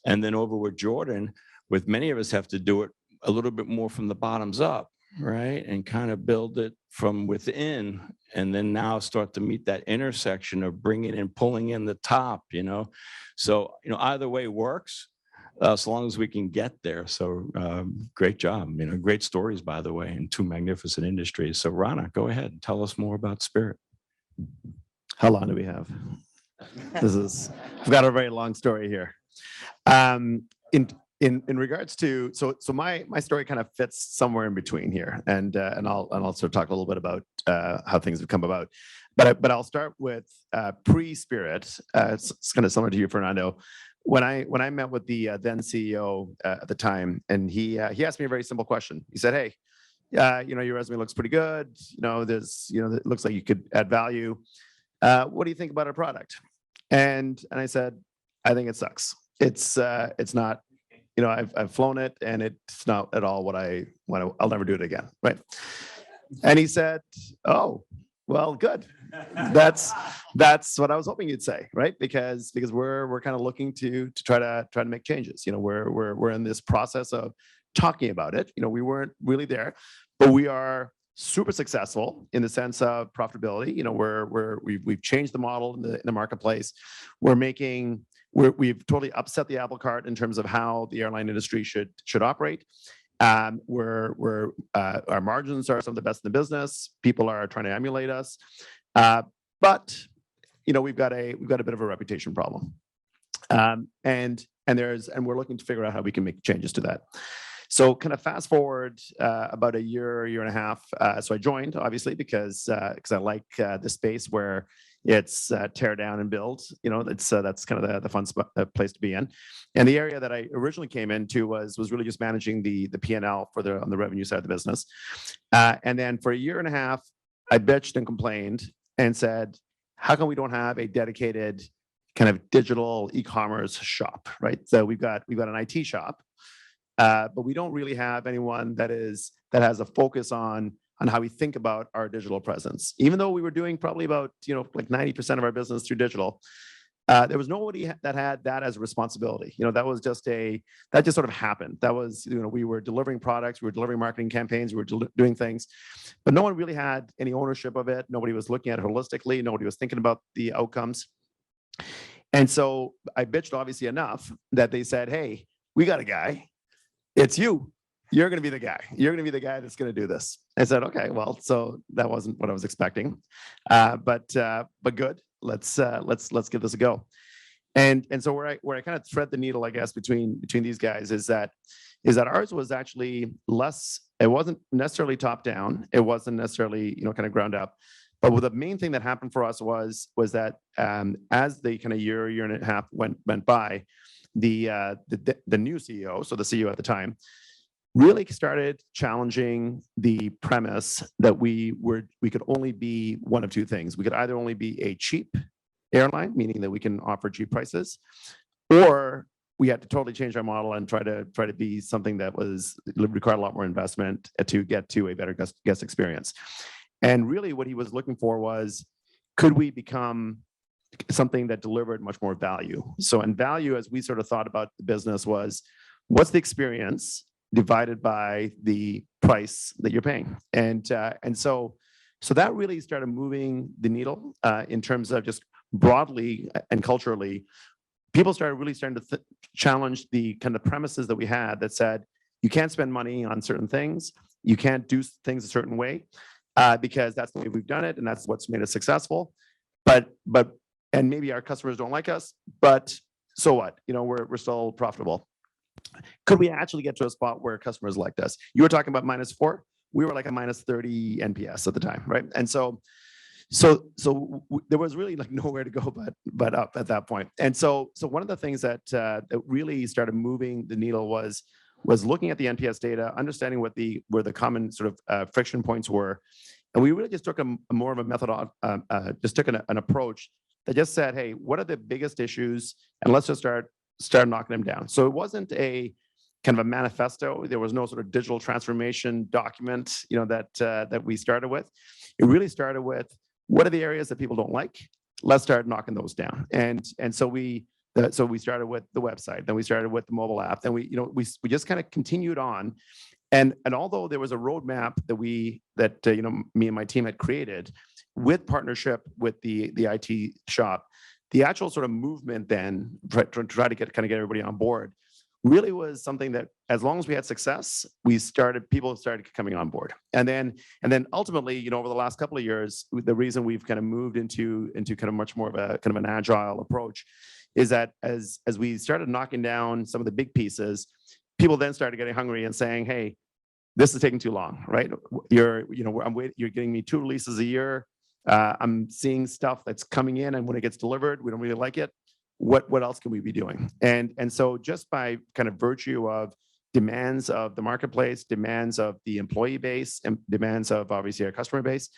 And then over with Jordan, with many of us have to do it a little bit more from the bottoms up, right? And kind of build it from within, and then now start to meet that intersection of bringing and pulling in the top, So, either way works. As long as we can get there. So great job. Great stories, by the way, in two magnificent industries. So Rana, go ahead and tell us more about Spirit. How long do we have? I've got a very long story here. In regards to, so my story kind of fits somewhere in between here. And I'll sort of talk a little bit about how things have come about. But I'll start with pre-Spirit. It's kind of similar to you, Fernando. When I met with the then CEO at the time, and he asked me a very simple question. He said, "Hey, your resume looks pretty good. It looks like you could add value. What do you think about our product?" And I said, "I think it sucks. It's not. I've flown it, and it's not at all what I'll never do it again, right?" And he said, "Oh, well, good. That's what I was hoping you'd say, right? Because we're kind of looking to try to make changes. We're in this process of talking about it. We weren't really there, but we are super successful in the sense of profitability. We've changed the model in the marketplace. We've totally upset the apple cart in terms of how the airline industry should operate. Our margins are some of the best in the business. People are trying to emulate us, but we've got a bit of a reputation problem, and we're looking to figure out how we can make changes to that." So kind of fast forward about a year and a half. So I joined, obviously, because I like the space where it's tear down and build. That's kind of the fun place to be in. And the area that I originally came into was really just managing the P&L on the revenue side of the business. And then for a year and a half, I bitched and complained and said, "How come we don't have a dedicated kind of digital e-commerce shop?" Right? So we've got an IT shop. but we don't really have anyone that has a focus on how we think about our digital presence. Even though we were doing probably about, like 90% of our business through digital, there was nobody that had that as a responsibility. That just sort of happened. That was, we were delivering products, we were delivering marketing campaigns, we were doing things, but no one really had any ownership of it. Nobody was looking at it holistically. Nobody was thinking about the outcomes. And so I bitched obviously enough that they said, hey, we got a guy. It's you. You're going to be the guy. You're going to be the guy that's going to do this. I said, okay, well, so that wasn't what I was expecting, but good. Let's give this a go. And so where I kind of thread the needle, I guess, between these guys is that ours was actually less. It wasn't necessarily top down. It wasn't necessarily kind of ground up. But the main thing that happened for us was that as the kind of year and a half went by, the new CEO, so the CEO at the time, really started challenging the premise that we could only be one of two things. We could either only be a cheap airline, meaning that we can offer cheap prices, or we had to totally change our model and try to be something that required a lot more investment to get to a better guest experience. And really what he was looking for was, could we become something that delivered much more value? So in value, as we sort of thought about the business, was what's the experience divided by the price that you're paying. And so that really started moving the needle in terms of just broadly and culturally. People starting to challenge the kind of premises that we had that said, you can't spend money on certain things. You can't do things a certain way because that's the way we've done it. And that's what's made us successful. And maybe our customers don't like us, but so what? We're still profitable. Could we actually get to a spot where customers liked us? You were talking about -4. We were like a -30 NPS at the time, right? And so there was really like nowhere to go but up at that point. And so one of the things that really started moving the needle was looking at the NPS data, understanding where the common sort of friction points were, and we really just took more of a method, just took an approach that just said, hey, what are the biggest issues, and let's just start knocking them down. So it wasn't a kind of a manifesto. There was no sort of digital transformation document, that we started with. It really started with, what are the areas that people don't like? Let's start knocking those down. And so we started with the website, then we started with the mobile app, then we just kind of continued on. And although there was a roadmap that me and my team had created with partnership with the IT shop, the actual sort of movement then to try to get everybody on board really was something that, as long as we had success, people started coming on board. And then ultimately, over the last couple of years, the reason we've kind of moved into kind of much more of a kind of an agile approach is that as we started knocking down some of the big pieces, people then started getting hungry and saying, hey, this is taking too long, right? You're getting me 2 releases a year. I'm seeing stuff that's coming in, and when it gets delivered, we don't really like it. What else can we be doing? And so just by kind of virtue of demands of the marketplace, demands of the employee base, and demands of obviously our customer base,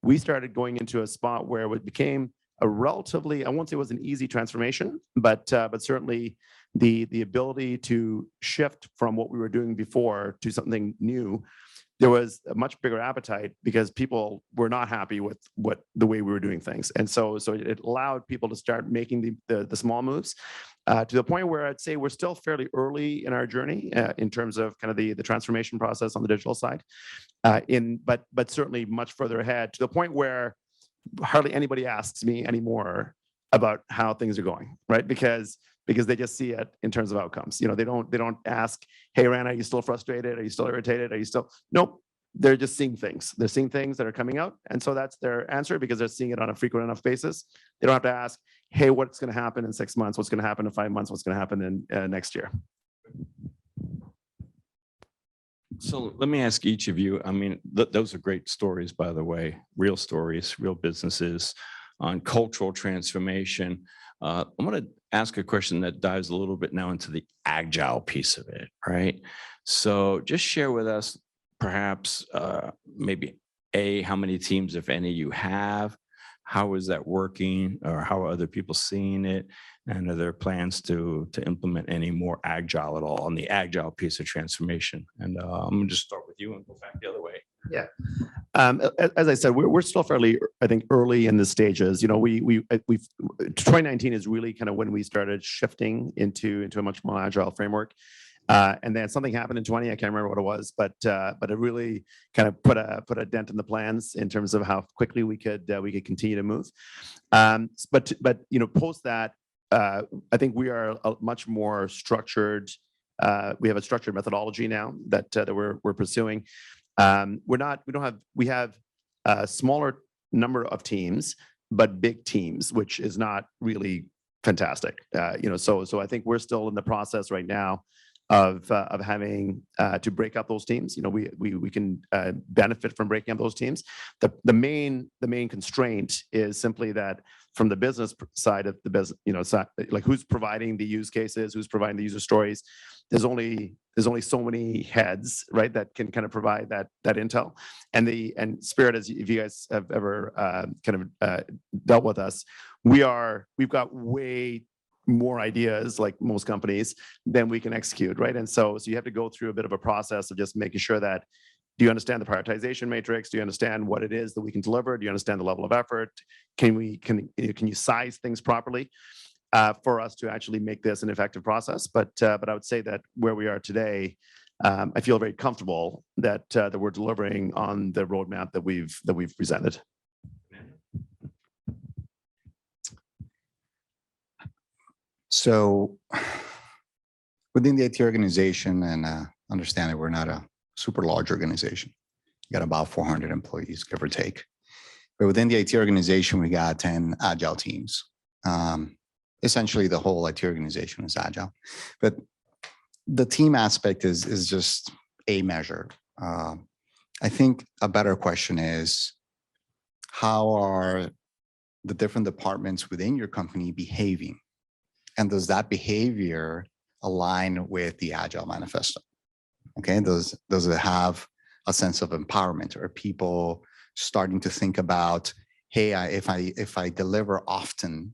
we started going into a spot where it became a relatively, I won't say it was an easy transformation, but certainly the ability to shift from what we were doing before to something new. There was a much bigger appetite because people were not happy with the way we were doing things. And so it allowed people to start making the small moves to the point where I'd say we're still fairly early in our journey in terms of kind of the transformation process on the digital side, but certainly much further ahead, to the point where hardly anybody asks me anymore about how things are going, right? Because they just see it in terms of outcomes. They don't ask, hey, Rand, are you still frustrated? Are you still irritated? Are you still? Nope. They're just seeing things. They're seeing things that are coming out. And so that's their answer, because they're seeing it on a frequent enough basis. They don't have to ask, hey, what's going to happen in 6 months? What's going to happen in 5 months? What's going to happen in next year? So let me ask each of you, I mean, those are great stories, by the way, real stories, real businesses on cultural transformation. I'm going to ask a question that dives a little bit now into the agile piece of it, right? So just share with us, perhaps, maybe how many teams, if any, you have, how is that working, or how are other people seeing it? And are there plans to implement any more agile at all on the agile piece of transformation? And I'm gonna just start with you and go back the other way. As I said, we're still fairly, I think, early in the stages. You know, we've 2019 is really kind of when we started shifting into a much more agile framework. And then something happened in 20. I can't remember what it was, but it really kind of put a dent in the plans in terms of how quickly we could continue to move. But you know, post that, I think we are a much more structured. We have a structured methodology now that we're pursuing. We have a smaller number of teams, but big teams, which is not really fantastic. You know, so I think we're still in the process right now of having to break up those teams. You know, we can benefit from breaking up those teams. The main constraint is simply that from the business side of the business, you know, it's not like who's providing the use cases, who's providing the user stories. There's only so many heads, right, that can kind of provide that intel. And Spirit, as if you guys have ever dealt with us, we've got way more ideas, like most companies, than we can execute, right? And so you have to go through a bit of a process of just making sure that, do you understand the prioritization matrix? Do you understand what it is that we can deliver? Do you understand the level of effort? Can you size things properly for us to actually make this an effective process? But I would say that where we are today, I feel very comfortable that we're delivering on the roadmap that we've presented. So within the IT organization, and understand that we're not a super large organization, we got about 400 employees, give or take. But within the IT organization, we got 10 agile teams. Essentially, the whole IT organization is agile. But the team aspect is just a measure. I think a better question is, how are the different departments within your company behaving? And does that behavior align with the Agile Manifesto? Okay, does it have a sense of empowerment? Are people starting to think about, hey, if I deliver often,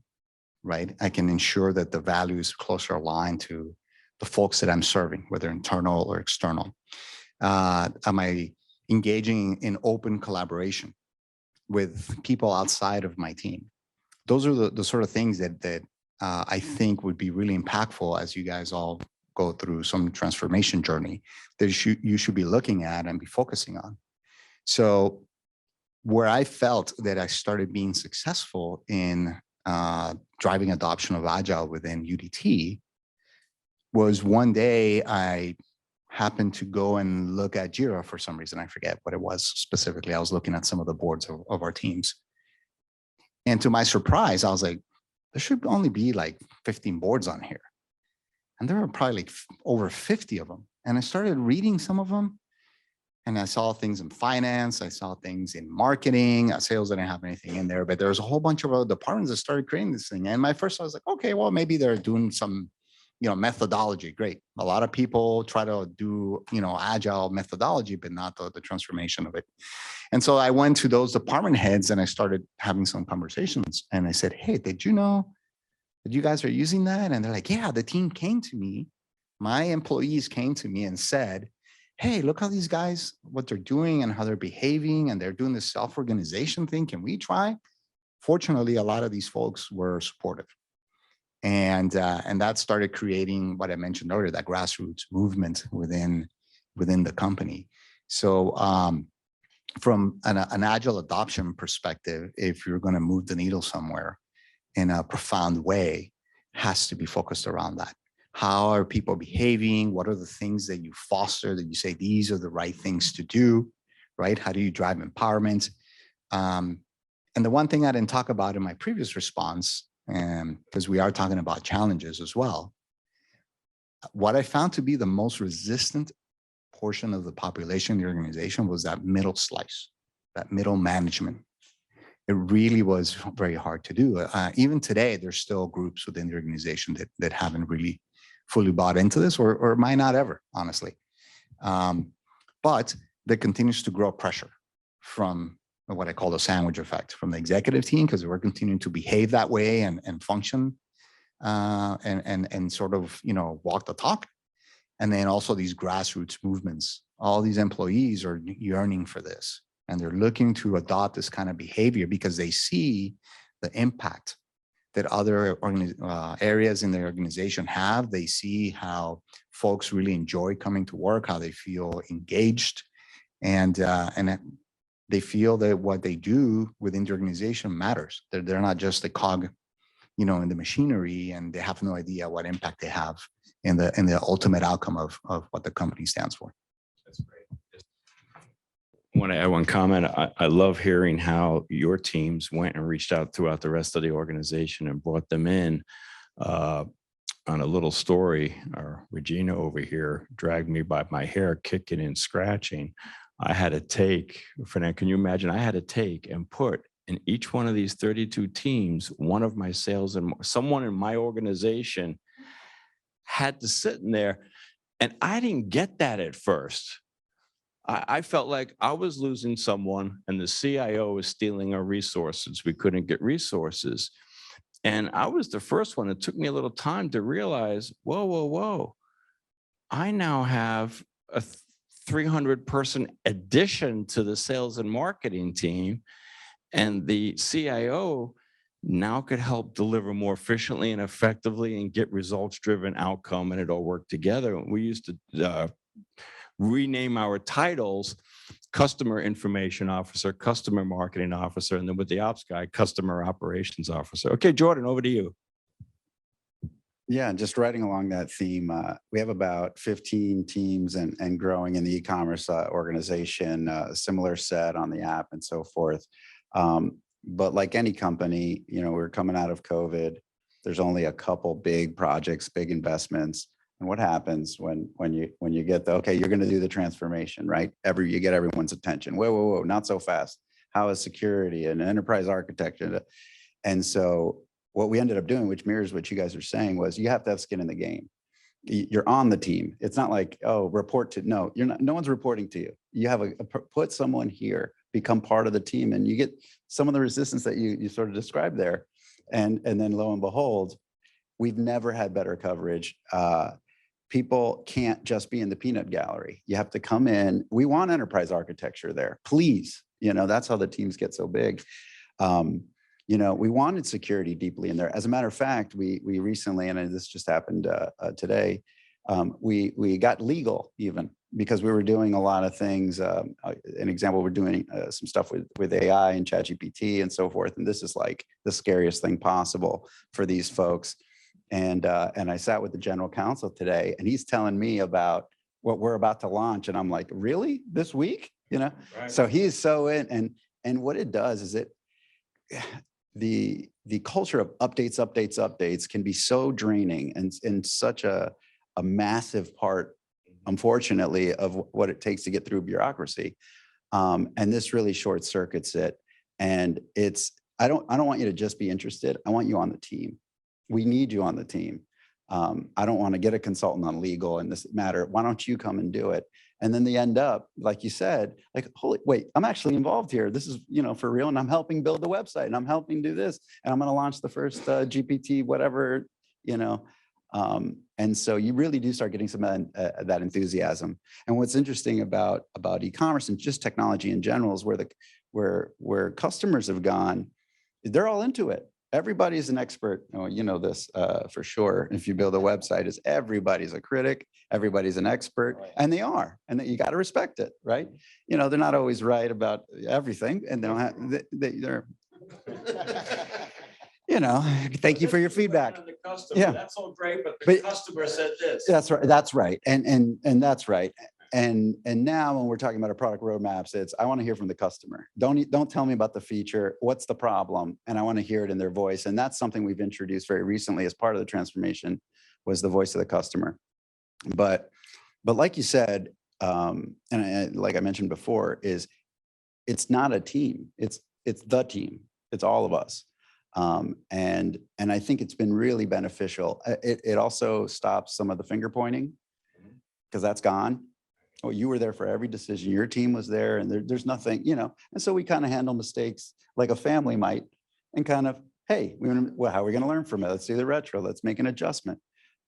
right, I can ensure that the value is closer aligned to the folks that I'm serving, whether internal or external? Am I engaging in open collaboration with people outside of my team? Those are the sort of things that I think would be really impactful as you guys all go through some transformation journey that you should be looking at and be focusing on. So where I felt that I started being successful in driving adoption of Agile within UDT was one day I happened to go and look at Jira for some reason. I forget what it was specifically. I was looking at some of the boards of our teams. And to my surprise, I was like, there should only be like 15 boards on here. And there were probably like over 50 of them. And I started reading some of them. And I saw things in finance. I saw things in marketing. Sales didn't have anything in there, but there was a whole bunch of other departments that started creating this thing. And I was like, okay, well, maybe they're doing some, methodology. Great. A lot of people try to do, agile methodology, but not the transformation of it. And so I went to those department heads and I started having some conversations. And I said, hey, did you know that you guys are using that? And they're like, yeah, the team came to me. My employees came to me and said, hey, look how these guys, what they're doing and how they're behaving, and they're doing this self-organization thing. Can we try? Fortunately, a lot of these folks were supportive. And that started creating what I mentioned earlier, that grassroots movement within the company. So from an agile adoption perspective, if you're going to move the needle somewhere in a profound way, has to be focused around that. How are people behaving? What are the things that you foster that you say, these are the right things to do, right? How do you drive empowerment? And the one thing I didn't talk about in my previous response, because we are talking about challenges as well, what I found to be the most resistant portion of the population, the organization, was that middle slice, that middle management. It really was very hard to do. Even today, there's still groups within the organization that haven't really fully bought into this, or might not ever, honestly. But there continues to grow pressure from what I call the sandwich effect from the executive team, because we're continuing to behave that way and function and sort of, walk the talk. And then also these grassroots movements, all these employees are yearning for this. And they're looking to adopt this kind of behavior because they see the impact that other areas in their organization have. They see how folks really enjoy coming to work, how they feel engaged, and they feel that what they do within the organization matters. They're not just a cog, in the machinery, and they have no idea what impact they have in the ultimate outcome of what the company stands for. That's great. I want to add one comment. I love hearing how your teams went and reached out throughout the rest of the organization and brought them in. On a little story, Regina over here dragged me by my hair, kicking and scratching. I had to take, Fernand, can you imagine? I had to take and put in each one of these 32 teams, one of my sales and someone in my organization had to sit in there. And I didn't get that at first. I felt like I was losing someone and the CIO was stealing our resources. We couldn't get resources. And I was the first one. It took me a little time to realize, whoa. I now have a 300-person addition to the sales and marketing team. And the CIO now could help deliver more efficiently and effectively and get results-driven outcome, and it all worked together. We used to rename our titles: customer information officer, customer marketing officer, and then with the ops guy, customer operations officer. Okay, Jordan, over to you. Yeah, just riding along that theme, we have about 15 teams and growing in the e-commerce organization, similar set on the app and so forth. But like any company, we're coming out of COVID. There's only a couple big projects, big investments. And what happens when you get okay, you're going to do the transformation, right? You get everyone's attention. Whoa, not so fast. How is security and enterprise architecture? And so what we ended up doing, which mirrors what you guys are saying, was you have to have skin in the game. You're on the team. It's not like, report to, no, you're not, no one's reporting to you. You have put someone here, become part of the team, and you get some of the resistance that you sort of described there. And then lo and behold, we've never had better coverage. People can't just be in the peanut gallery. You have to come in. We want enterprise architecture there, please. That's how the teams get so big. We wanted security deeply in there. As a matter of fact, we recently, and this just happened today, we got legal even because we were doing a lot of things. An example, we're doing some stuff with AI and ChatGPT and so forth. And this is like the scariest thing possible for these folks. And I sat with the general counsel today, and he's telling me about what we're about to launch. And I'm like, really? This week? Right. So he's so in. And what it does is the culture of updates can be so draining and such a massive part, unfortunately, of what it takes to get through bureaucracy. And this really short circuits it. And I don't want you to just be interested. I want you on the team. We need you on the team. I don't want to get a consultant on legal in this matter. Why don't you come and do it? And then they end up, like you said, like, holy, wait, I'm actually involved here. This is, for real. And I'm helping build the website, and I'm helping do this. And I'm going to launch the first GPT, whatever, And so you really do start getting some of that enthusiasm. And what's interesting about e-commerce and just technology in general is where customers have gone, they're all into it. Everybody's an expert. Oh, this for sure. If you build a website, is everybody's a critic, everybody's an expert, and they are, and you got to respect it, right? They're not always right about everything, and they don't have. They're. Thank you for your feedback. Yeah, that's all great, but the customer said this. That's right. That's right, and that's right. And now when we're talking about our product roadmaps, I want to hear from the customer. Don't tell me about the feature. What's the problem? And I want to hear it in their voice. And that's something we've introduced very recently as part of the transformation, was the voice of the customer. But like you said, and like I mentioned before, it's not a team. It's the team. It's all of us. And I think it's been really beneficial. It also stops some of the finger pointing, because that's gone. oh, you were there for every decision. Your team was there and there's nothing, you know. And so we kind of handle mistakes like a family might and kind of, hey, well, how are we going to learn from it? Let's do the retro. Let's make an adjustment.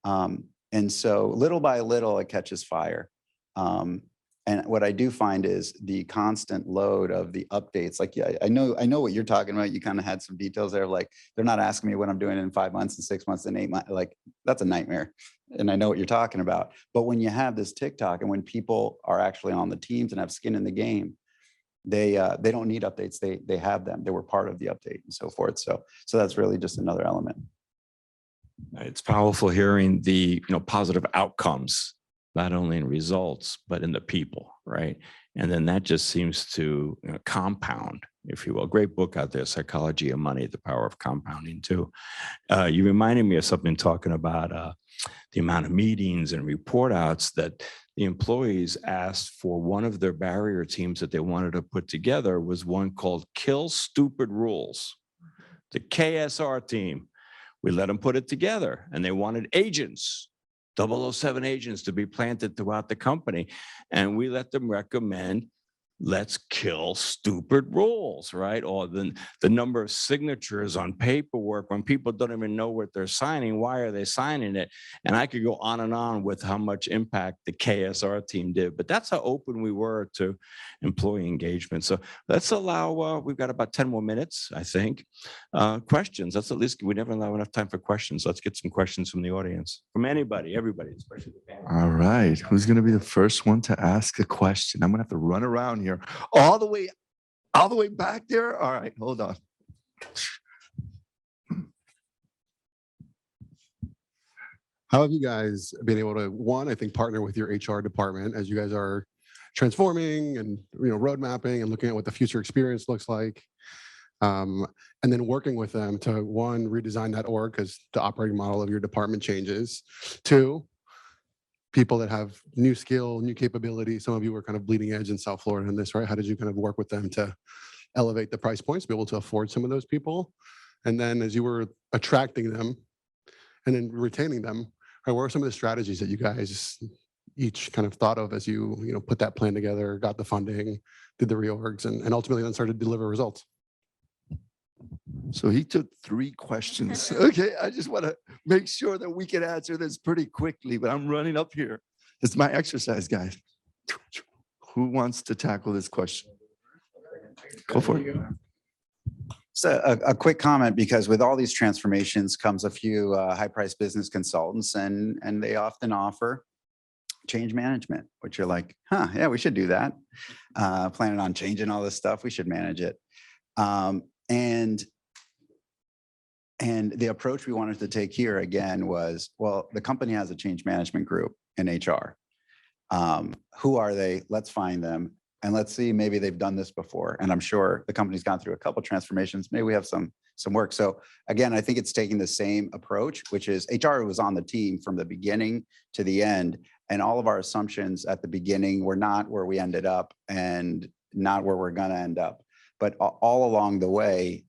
And so little by little, it catches fire. And what I do find is the constant load of the updates. Like, yeah, I know what you're talking about. You kind of had some details there. Like, they're not asking me what I'm doing in 5 months and 6 months and 8 months. Like, that's a nightmare. And I know what you're talking about. But when you have this TikTok and when people are actually on the teams and have skin in the game, they don't need updates. They have them. They were part of the update and so forth. So that's really just another element. It's powerful hearing the positive outcomes, not only in results, but in the people, right? And then that just seems to compound, if you will. Great book out there, Psychology of Money, The Power of Compounding too. You reminded me of something talking about the amount of meetings and report outs that the employees asked for. One of their barrier teams that they wanted to put together was one called Kill Stupid Rules, the KSR team. We let them put it together and they wanted agents, 007 agents to be planted throughout the company. And we let them recommend, let's kill stupid rules, right? Or the number of signatures on paperwork when people don't even know what they're signing. Why are they signing it? And I could go on with how much impact the KSR team did, but that's how open we were to employee engagement. So let's allow, we've got about 10 more minutes, I think. Questions, that's at least, we never allow enough time for questions. Let's get some questions from the audience, from anybody, everybody, especially the panel. All right. Who's going to be the first one to ask a question? I'm going to have to run around here all the way back there. All right, hold on. How have you guys been able to, one, I think, partner with your HR department as you guys are transforming and road mapping and looking at what the future experience looks like, and then working with them to, one, redesign that org because the operating model of your department changes. Two, people that have new skill, new capability. Some of you were kind of bleeding edge in South Florida in this, right? How did you kind of work with them to elevate the price points, be able to afford some of those people? And then as you were attracting them and then retaining them, right, what are some of the strategies that you guys each kind of thought of as you put that plan together, got the funding, did the reorgs, and ultimately then started to deliver results? So he took 3 questions. Okay, I just want to make sure that we can answer this pretty quickly, but I'm running up here. It's my exercise, guys. Who wants to tackle this question? Go for it. So a quick comment, because with all these transformations comes a few high-priced business consultants, and they often offer change management, which you're like, yeah, we should do that. Planning on changing all this stuff, we should manage it. And the approach we wanted to take here again was, well, the company has a change management group in HR. Who are they? Let's find them. And let's see, maybe they've done this before. And I'm sure the company's gone through a couple transformations. Maybe we have some work. So again, I think it's taking the same approach, which is HR was on the team from the beginning to the end. And all of our assumptions at the beginning were not where we ended up and not where we're going to end up. But all along the way,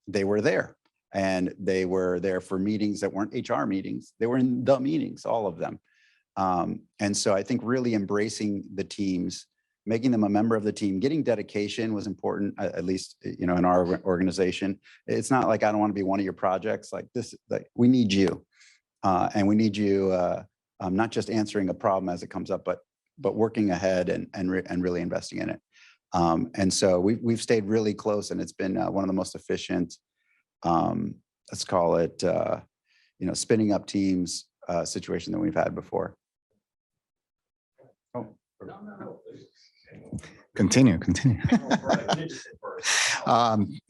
they were there. And they were there for meetings that weren't HR meetings. They were in the meetings, all of them. And so I think really embracing the teams, making them a member of the team, getting dedication was important, at least in our organization. It's not like I don't want to be one of your projects. Like this, like we need you, and we need you not just answering a problem as it comes up, but working ahead and really investing in it. And so we've stayed really close, and it's been one of the most efficient, let's call it, spinning up teams situation that we've had before. Oh. Continue.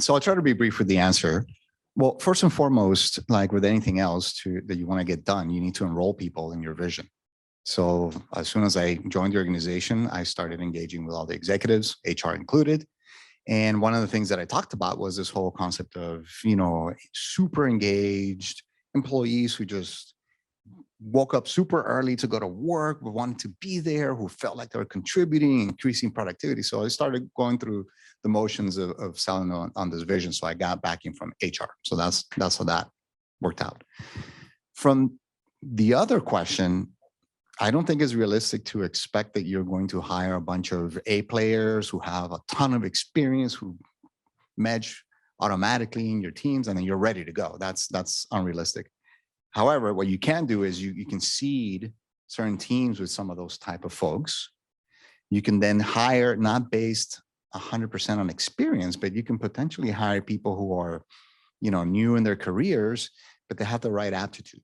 So I'll try to be brief with the answer. Well, first and foremost, like with anything else that you want to get done, you need to enroll people in your vision. So as soon as I joined the organization, I started engaging with all the executives, HR included. And one of the things that I talked about was this whole concept of, super engaged employees who just woke up super early to go to work, but wanted to be there, who felt like they were contributing, increasing productivity. So I started going through the motions of selling on this vision. So I got backing from HR. So that's how that worked out. From the other question, I don't think it's realistic to expect that you're going to hire a bunch of A players who have a ton of experience, who match automatically in your teams, and then you're ready to go. That's unrealistic. However, what you can do is you can seed certain teams with some of those type of folks. You can then hire not based 100% on experience, but you can potentially hire people who are, new in their careers, but they have the right aptitude,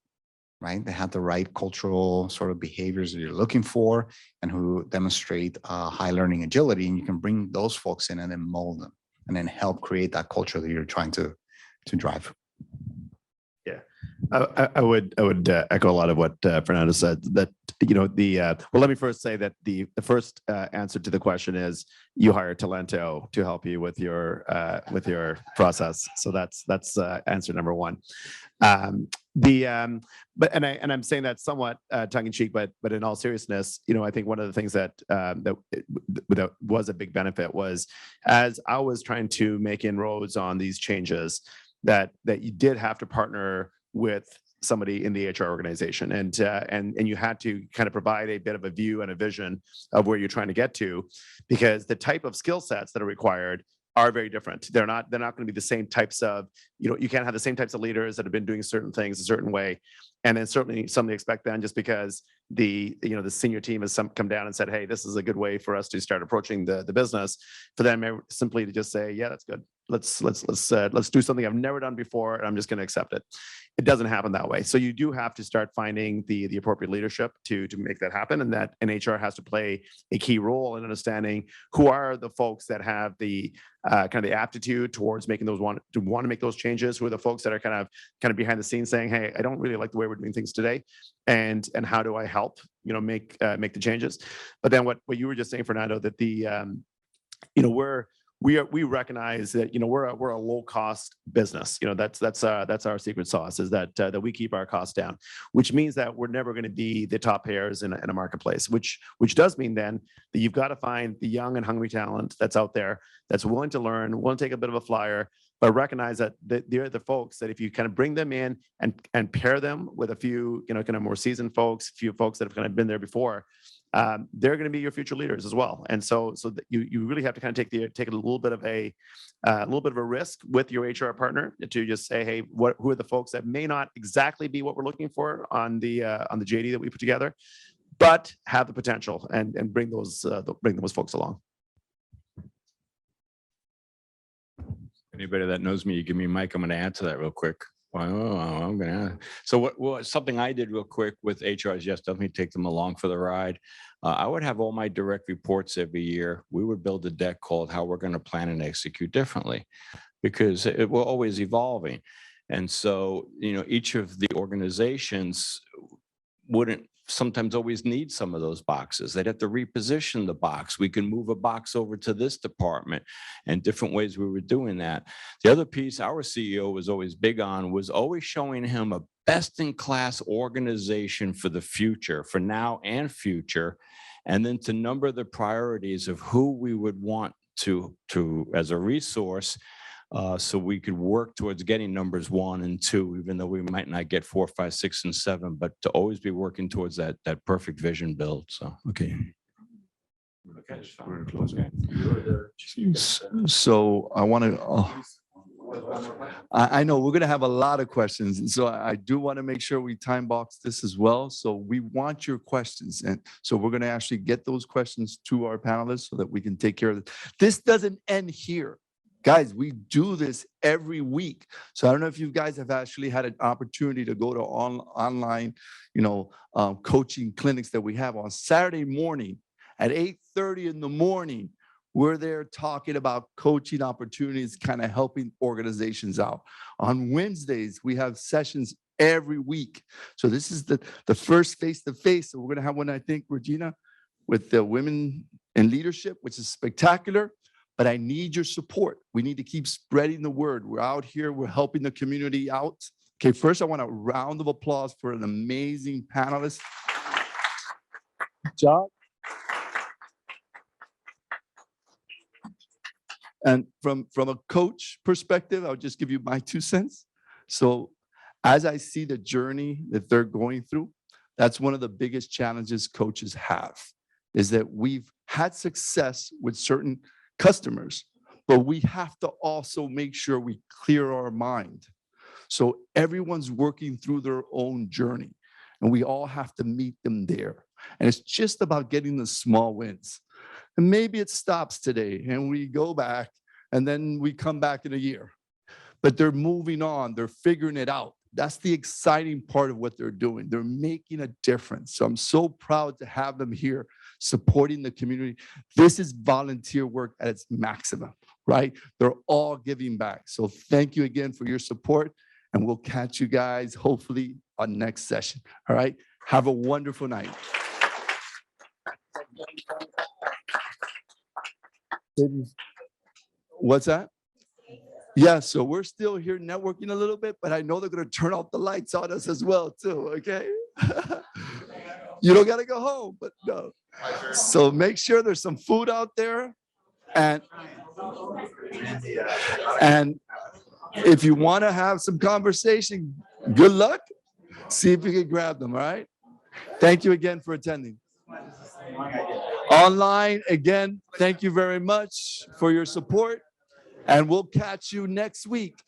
right? They have the right cultural sort of behaviors that you're looking for and who demonstrate high learning agility. And you can bring those folks in and then mold them and then help create that culture that you're trying to drive. I would echo a lot of what Fernando said. That well, let me first say that the first answer to the question is you hire Talento to help you with your process. So that's answer number one. But I'm saying that somewhat tongue in cheek, but in all seriousness, I think one of the things that was a big benefit was as I was trying to make inroads on these changes that you did have to partner with somebody in the HR organization, and you had to kind of provide a bit of a view and a vision of where you're trying to get to, because the type of skill sets that are required are very different. They're not going to be the same types of, you can't have the same types of leaders that have been doing certain things a certain way. And then certainly somebody expect then just because the senior team has come down and said, hey, this is a good way for us to start approaching the business, for them simply to just say, yeah, that's good. Let's do something I've never done before, and I'm just going to accept it. It doesn't happen that way. So you do have to start finding the appropriate leadership to make that happen, and that HR has to play a key role in understanding who are the folks that have the kind of the aptitude towards making those want to make those changes, who are the folks that are kind of behind the scenes saying, hey, I don't really like the way we're doing things today, and how do I help make the changes. But then what you were just saying, Fernando, that we recognize that we're a low cost business. That's our secret sauce, is that we keep our costs down, which means that we're never going to be the top payers in a marketplace, which does mean then that you've got to find the young and hungry talent that's out there, that's willing to learn, willing to take a bit of a flyer, but recognize that they're the folks that if you kind of bring them in and pair them with a few kind of more seasoned folks, few folks that have kind of been there before, they're going to be your future leaders as well. And so that you really have to kind of take a little bit of a risk with your HR partner to just say, hey, who are the folks that may not exactly be what we're looking for on the JD that we put together, but have the potential, and bring those folks along. Anybody that knows me, you give me a mic, I'm going to answer that real quick. I'm gonna. So something I did real quick with HR is, yes, definitely take them along for the ride. I would have all my direct reports every year. We would build a deck called how we're going to plan and execute differently, because we're always evolving. And so, each of the organizations wouldn't sometimes always need some of those boxes. They'd have to reposition the box. We can move a box over to this department, and different ways we were doing that. The other piece our CEO was always big on was always showing him a best-in-class organization for the future, for now and future, and then to number the priorities of who we would want to as a resource, so we could work towards getting numbers 1 and 2, even though we might not get 4, 5, 6, and 7, but to always be working towards that perfect vision build. So, okay. So I want to, I know we're going to have a lot of questions. And so I do want to make sure we time box this as well. So we want your questions. And so we're going to actually get those questions to our panelists so that we can take care of it. This doesn't end here. Guys, we do this every week. So I don't know if you guys have actually had an opportunity to go to online, coaching clinics that we have on Saturday morning at 8:30 in the morning. We're there talking about coaching opportunities, kind of helping organizations out. On Wednesdays, we have sessions every week. So this is the first face-to-face. So we're going to have one, I think, Regina, with the women in leadership, which is spectacular. But I need your support. We need to keep spreading the word. We're out here. We're helping the community out. Okay, first I want a round of applause for an amazing panelist. John. And from a coach perspective, I'll just give you my 2 cents. So as I see the journey that they're going through, That's one of the biggest challenges coaches have, is that we've had success with certain customers, but we have to also make sure we clear our mind. So everyone's working through their own journey, and we all have to meet them there. And it's just about getting the small wins. And maybe it stops today and we go back and then we come back in a year. But they're moving on, they're figuring it out. That's the exciting part of what they're doing. They're making a difference. So I'm so proud to have them here supporting the community. This is volunteer work at its maximum, right? They're all giving back. So thank you again for your support, and we'll catch you guys hopefully on next session. All right. Have a wonderful night. What's that? Yeah, so we're still here networking a little bit, but I know they're going to turn off the lights on us as well, too. Okay. You don't got to go home, but no. So make sure there's some food out there. And if you want to have some conversation, good luck. See if you can grab them. All right. Thank you again for attending. Online, again, thank you very much for your support. And we'll catch you next week